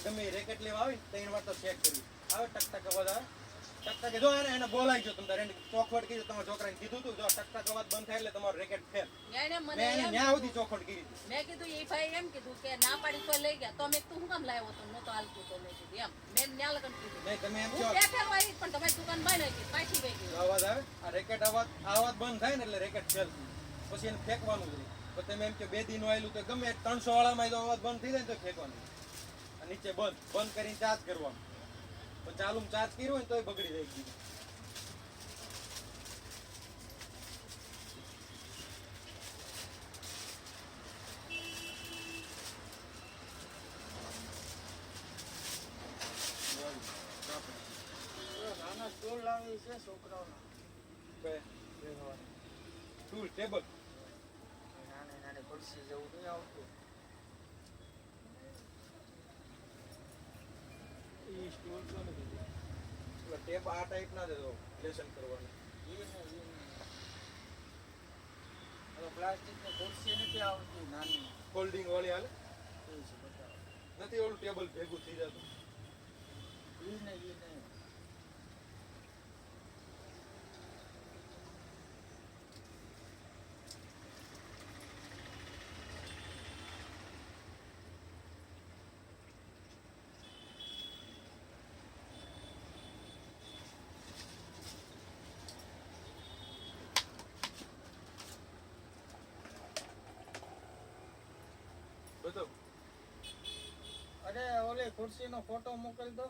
ગમે એ રેકેટ લેવા આવી ને 3 વાર તો ચેક કરી આવે ટક અવાજ આવે ટક જો એને બોલાઈ ગયો તમે એને ચોખવટ કીધું તમારા છોકરાને કીધું તું જો ટક અવાજ બંધ થાય એટલે તમારો રેકેટ ફેલ એને મને મેં એને એમ ન્યા સુધી ચોખવટ કરી હતી. મેં કીધું એ ભાઈ એમ કીધું કે ના પાડી તો લઈ ગયા તો મેં તું શું કામ લાવ્યો તો નતો હાલતું તો મેં કીધું એમ મેં ન્યા લગન કીધું નહીં તમે એમ હું કહો બેઠેલો આવી પણ તમારી દુકાન બંધ હતી પાછી વહી ગઈ અવાજ આવે આ રેકેટ અવાજ બંધ થાય ને એટલે રેકેટ ફેલ પછી એને ફેંકવાનું જ નહીં. તો તમે એમ કે 2 દિન આવેલું તો ગમે 300 વાળામાં તો અવાજ બંધ થઈ જાય ને તો ફેંકવાનું આ નીચે બંધ કરીને ચાર્જ કરવાનું તો ચાલુ ચાર્જ કર્યો હોય ને તોય બગડી જાય કીધું. નાના સ્ટોલ લાવી છે છોકરાઓના ટૂલ ટેબલ નાની નાની ખુરશી જેવું નહીં આવતું એ સ્ટોલ તો નથી. ટેપ આ ટાઈપ ના દેજો લેસન કરવાનું. પ્લાસ્ટિકની ખુરશી નથી આવતી નાની ફોલ્ડિંગ વાળી હાલે એ છે બતાવો નથી ઓલું ટેબલ ભેગું થઈ જતું. ઈ નહીં બતાવો અરે ઓલી ખુરશીનો ફોટો મોકલ દો